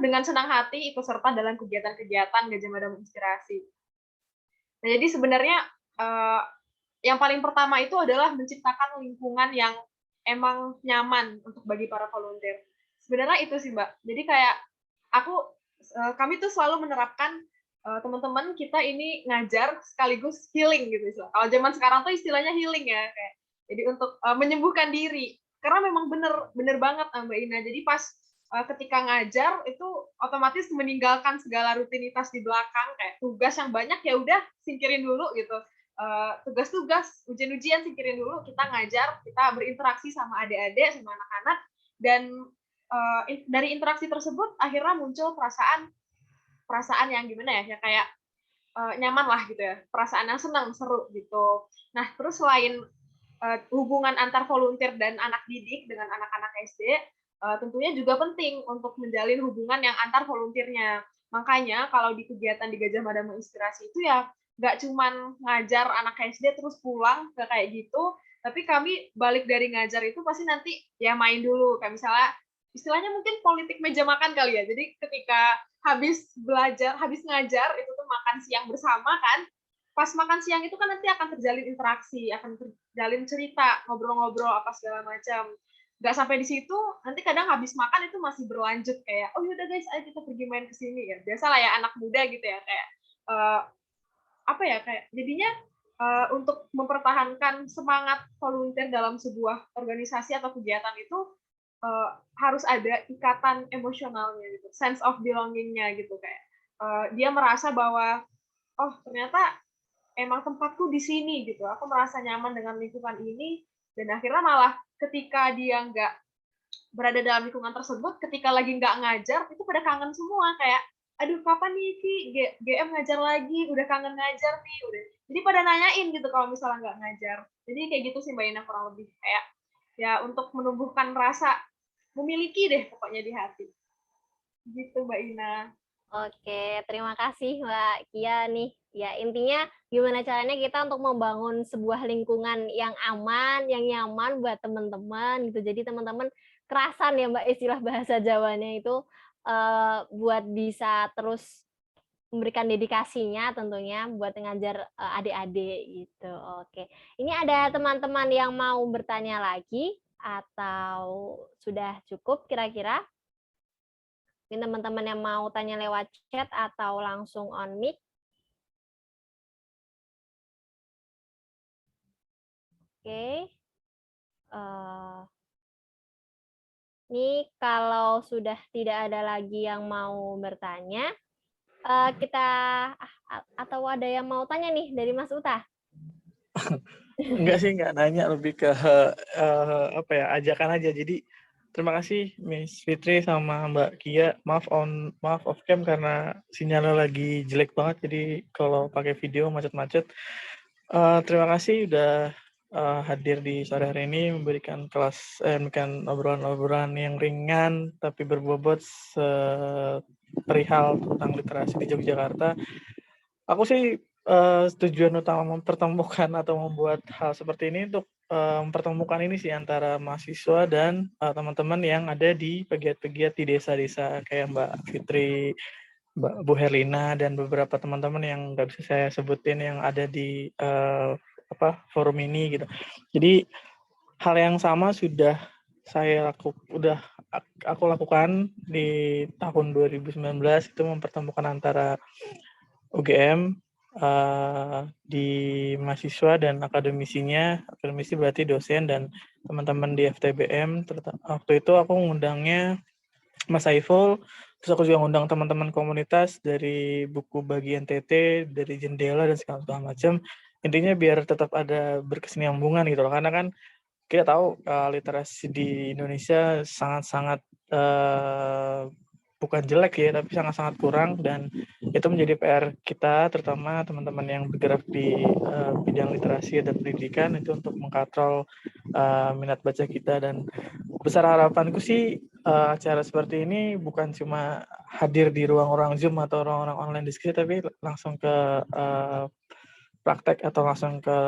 dengan senang hati ikut serta dalam kegiatan-kegiatan Gajah Mada Menginspirasi. Nah, jadi sebenarnya yang paling pertama itu adalah menciptakan lingkungan yang emang nyaman untuk bagi para volunteer. Sebenarnya itu sih Mbak. Jadi kayak kami tuh selalu menerapkan teman-teman kita ini ngajar sekaligus healing gitu. Kalau zaman sekarang tuh istilahnya healing ya, kayak jadi untuk menyembuhkan diri. Karena memang bener banget Mbak Ina. Jadi pas ketika ngajar itu otomatis meninggalkan segala rutinitas di belakang, kayak tugas yang banyak ya udah singkirin dulu gitu. Tugas-tugas, ujian-ujian singkirin dulu, kita ngajar, kita berinteraksi sama adik-adik, sama anak-anak, dan dari interaksi tersebut akhirnya muncul perasaan yang gimana ya kayak nyaman lah gitu ya, perasaan yang senang, seru gitu. Nah, terus selain hubungan antar volunteer dan anak didik dengan anak-anak SD, tentunya juga penting untuk menjalin hubungan yang antar volunteernya. Makanya kalau di kegiatan di Gajah Mada Menginspirasi itu ya nggak cuman ngajar anak SD terus pulang ke kayak gitu, tapi kami balik dari ngajar itu pasti nanti ya main dulu, kayak misalnya istilahnya mungkin politik meja makan kali ya. Jadi ketika habis ngajar itu tuh makan siang bersama kan. Pas makan siang itu kan nanti akan terjalin interaksi, akan terjalin cerita, ngobrol-ngobrol apa segala macam. Nggak sampai di situ, nanti kadang habis makan itu masih berlanjut kayak, oh yaudah guys, ayo kita pergi main ke sini ya. Biasalah ya anak muda gitu ya, kayak kayak jadinya untuk mempertahankan semangat volunteer dalam sebuah organisasi atau kegiatan itu harus ada ikatan emosionalnya gitu, sense of belonging-nya gitu, kayak dia merasa bahwa oh ternyata emang tempatku di sini gitu, aku merasa nyaman dengan lingkungan ini, dan akhirnya malah ketika dia nggak berada dalam lingkungan tersebut, ketika lagi nggak ngajar itu pada kangen semua, kayak aduh kapan nih Ki GM ngajar lagi, udah kangen ngajar nih, udah Jadi pada nanyain gitu kalau misalnya nggak ngajar. Jadi kayak gitu sih Mbak Ina, kurang lebih kayak ya untuk menumbuhkan rasa memiliki deh pokoknya di hati. Gitu Mbak Ina. Oke, terima kasih Mbak Kia nih. Ya, intinya gimana caranya kita untuk membangun sebuah lingkungan yang aman, yang nyaman buat teman-teman gitu. Jadi teman-teman kerasan ya Mbak istilah bahasa Jawanya itu buat bisa terus memberikan dedikasinya tentunya buat ngajar adik-adik gitu. Oke. Ini ada teman-teman yang mau bertanya lagi atau sudah cukup kira-kira? Mungkin teman-teman yang mau tanya lewat chat atau langsung on mic. Oke. Ini kalau sudah tidak ada lagi yang mau bertanya, kita atau ada yang mau tanya nih dari Mas Uta? Enggak sih, enggak nanya, lebih ke apa ya, ajakan aja. Jadi terima kasih Miss Fitri sama Mbak Kia. Maaf off cam karena sinyalnya lagi jelek banget. Jadi kalau pakai video macet-macet. Terima kasih udah hadir di sore hari ini, memberikan obrolan-obrolan yang ringan tapi berbobot perihal tentang literasi di Yogyakarta. Aku sih tujuan utama mempertemukan atau membuat hal seperti ini untuk mempertemukan ini sih antara mahasiswa dan teman-teman yang ada di pegiat-pegiat di desa-desa kayak Mbak Fitri, Bu Herlina, dan beberapa teman-teman yang nggak bisa saya sebutin yang ada di forum ini gitu. Jadi hal yang sama sudah aku lakukan di tahun 2019, itu mempertemukan antara UGM di mahasiswa dan akademisinya. Akademisi berarti dosen dan teman-teman di FTBM. Waktu itu aku ngundangnya Mas Saiful, terus aku juga ngundang teman-teman komunitas dari buku bagi NTT, dari Jendela dan segala macam. Intinya biar tetap ada berkesinambungan gitu loh, karena kan kita tahu literasi di Indonesia sangat-sangat bukan jelek ya, tapi sangat-sangat kurang, dan itu menjadi PR kita, terutama teman-teman yang bergerak di bidang literasi dan pendidikan, itu untuk mengkatrol minat baca kita. Dan besar harapanku sih acara seperti ini bukan cuma hadir di ruang-ruang Zoom atau ruang-ruang online diskusi, tapi langsung ke praktek atau langsung ke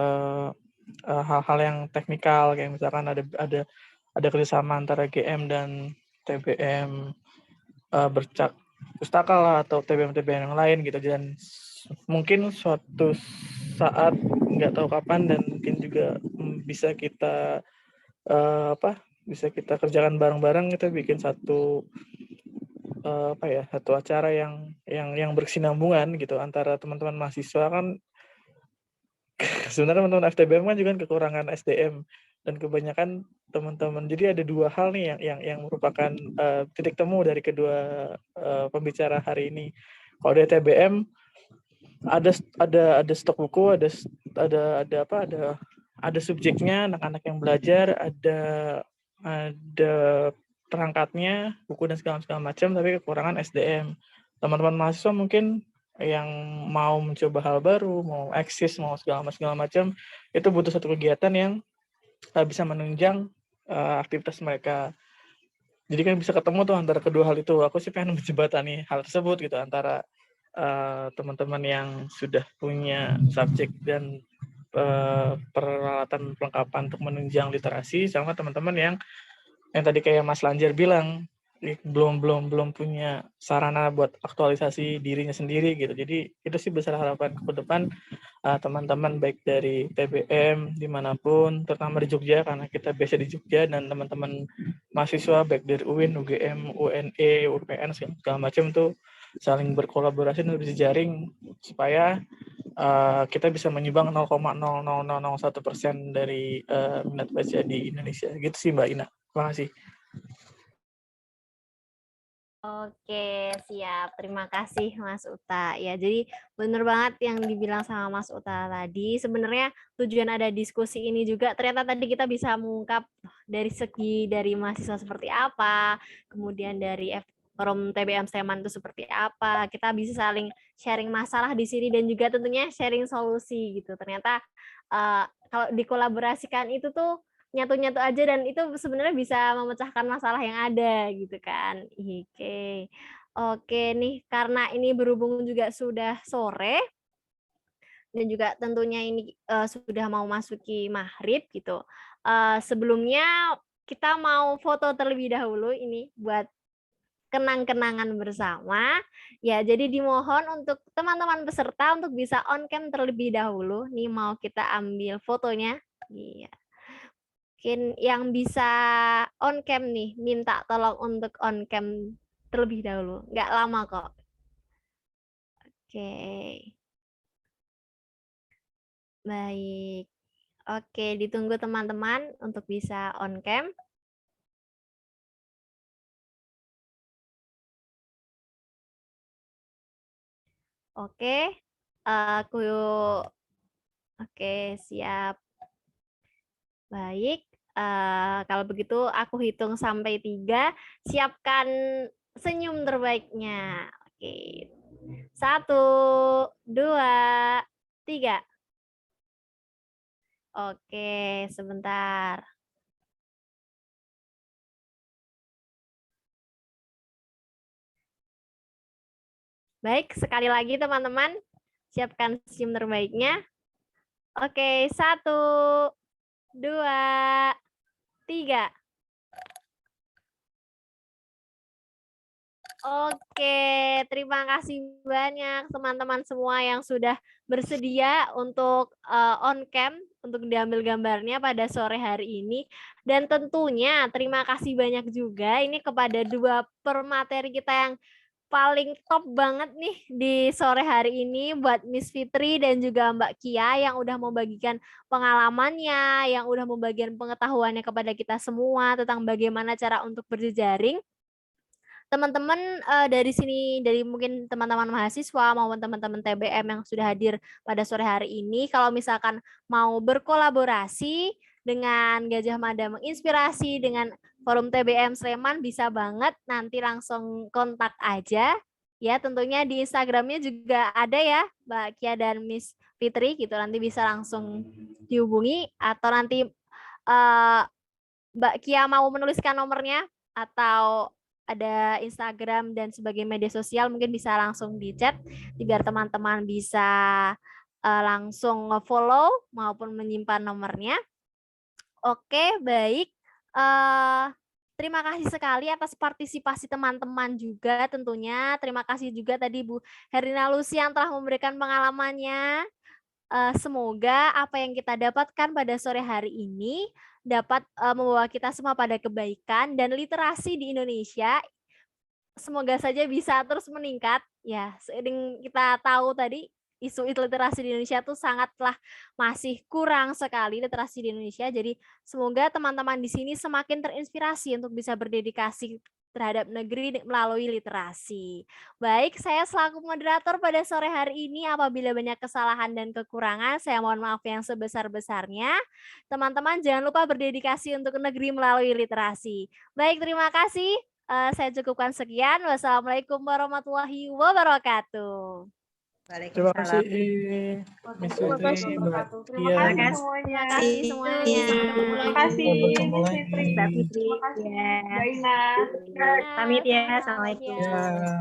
hal-hal yang teknikal, kayak misalkan ada kerjasama antara GM dan TBM bercak pustaka lah, atau TBM-TBM yang lain gitu. Dan mungkin suatu saat, nggak tahu kapan, dan mungkin juga bisa kita bisa kita kerjakan bareng-bareng, kita bikin satu satu acara yang berkesinambungan gitu antara teman-teman mahasiswa. Kan sebenarnya teman-teman FTBM kan juga kekurangan SDM, dan kebanyakan teman-teman, jadi ada dua hal nih yang merupakan titik temu dari kedua pembicara hari ini. Kalau di TBM ada stok buku, ada subjeknya, anak-anak yang belajar, ada perangkatnya, buku dan segala macam, tapi kekurangan SDM. Teman-teman mahasiswa mungkin yang mau mencoba hal baru, mau eksis, mau segala macam, itu butuh satu kegiatan yang bisa menunjang aktivitas mereka. Jadi kan bisa ketemu tuh antara kedua hal itu. Aku sih pengen menjembatani hal tersebut gitu, antara teman-teman yang sudah punya subjek dan peralatan perlengkapan untuk menunjang literasi, sama teman-teman yang tadi kayak Mas Lanjar bilang, belum punya sarana buat aktualisasi dirinya sendiri gitu. Jadi itu sih besar harapan ke depan teman-teman baik dari TBM dimanapun, terutama di Jogja karena kita biasa di Jogja, dan teman-teman mahasiswa baik dari UIN, UGM, UNE, UPN segala macam tuh saling berkolaborasi dan berjejaring supaya kita bisa menyumbang 0,00001% dari minat baca di Indonesia. Gitu sih Mbak Ina. Terima kasih. Oke, siap. Terima kasih Mas Uta. Ya, jadi benar banget yang dibilang sama Mas Uta tadi. Sebenarnya tujuan ada diskusi ini juga, ternyata tadi kita bisa mengungkap dari segi dari mahasiswa seperti apa, kemudian dari forum TBM Sleman itu seperti apa. Kita bisa saling sharing masalah di sini dan juga tentunya sharing solusi gitu. Ternyata kalau dikolaborasikan itu tuh nyatu-nyatu aja dan itu sebenarnya bisa memecahkan masalah yang ada gitu kan. Oke. Oke nih, karena ini berhubung juga sudah sore dan juga tentunya ini sudah mau masuki maghrib gitu. Sebelumnya kita mau foto terlebih dahulu ini buat kenang-kenangan bersama. Ya, jadi dimohon untuk teman-teman peserta untuk bisa on cam terlebih dahulu. Nih mau kita ambil fotonya. Iya. Mungkin yang bisa on cam nih, minta tolong untuk on cam terlebih dahulu. Nggak lama kok. Oke. Baik. Oke, ditunggu teman-teman untuk bisa on cam. Oke, aku oke siap. Baik, kalau begitu aku hitung sampai 3. Siapkan senyum terbaiknya. Oke, 1, 2, 3. Oke, sebentar. Baik, sekali lagi teman-teman, siapkan senyum terbaiknya. Oke, 1, 2, 3. Oke, terima kasih banyak teman-teman semua yang sudah bersedia untuk on cam untuk diambil gambarnya pada sore hari ini. Dan tentunya terima kasih banyak juga ini kepada 2 pemateri kita yang paling top banget nih di sore hari ini buat Miss Fitri dan juga Mbak Kia yang udah membagikan pengalamannya, yang udah membagikan pengetahuannya kepada kita semua tentang bagaimana cara untuk berjejaring. Teman-teman dari sini, dari mungkin teman-teman mahasiswa maupun teman-teman TBM yang sudah hadir pada sore hari ini, kalau misalkan mau berkolaborasi dengan Gajah Mada menginspirasi dengan Forum TBM Sleman, bisa banget nanti langsung kontak aja. Ya, tentunya di Instagramnya juga ada ya, Mbak Kia dan Miss Fitri gitu. Nanti bisa langsung dihubungi atau nanti Mbak Kia mau menuliskan nomornya atau ada Instagram dan sebagai media sosial, mungkin bisa langsung di chat biar teman-teman bisa langsung nge-follow maupun menyimpan nomornya. Oke, baik. Terima kasih sekali atas partisipasi teman-teman juga tentunya. Terima kasih juga tadi Bu Herina Lucy yang telah memberikan pengalamannya. Semoga apa yang kita dapatkan pada sore hari ini dapat membawa kita semua pada kebaikan dan literasi di Indonesia semoga saja bisa terus meningkat ya. Seiring kita tahu tadi isu literasi di Indonesia tuh sangatlah masih kurang sekali literasi di Indonesia. Jadi semoga teman-teman di sini semakin terinspirasi untuk bisa berdedikasi terhadap negeri melalui literasi. Baik, saya selaku moderator pada sore hari ini apabila banyak kesalahan dan kekurangan, saya mohon maaf yang sebesar-besarnya. Teman-teman jangan lupa berdedikasi untuk negeri melalui literasi. Baik, terima kasih. Saya cukupkan sekian. Wassalamualaikum warahmatullahi wabarakatuh. Terima kasih Miss Fitri, Terima Iya. kasih semuanya. Terima kasih semuanya. Terima kasih Sampai ketemu Miss lagi. Fitri. Mbak Fitri. Terima kasih Ya. Mbak Ina. Pamit ya. Sama-sama, Assalamualaikum. ya.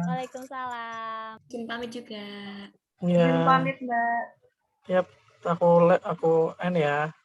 Waalaikumsalam. Izin pamit juga. Iya. Izin pamit Mbak. Yap, aku ini ya.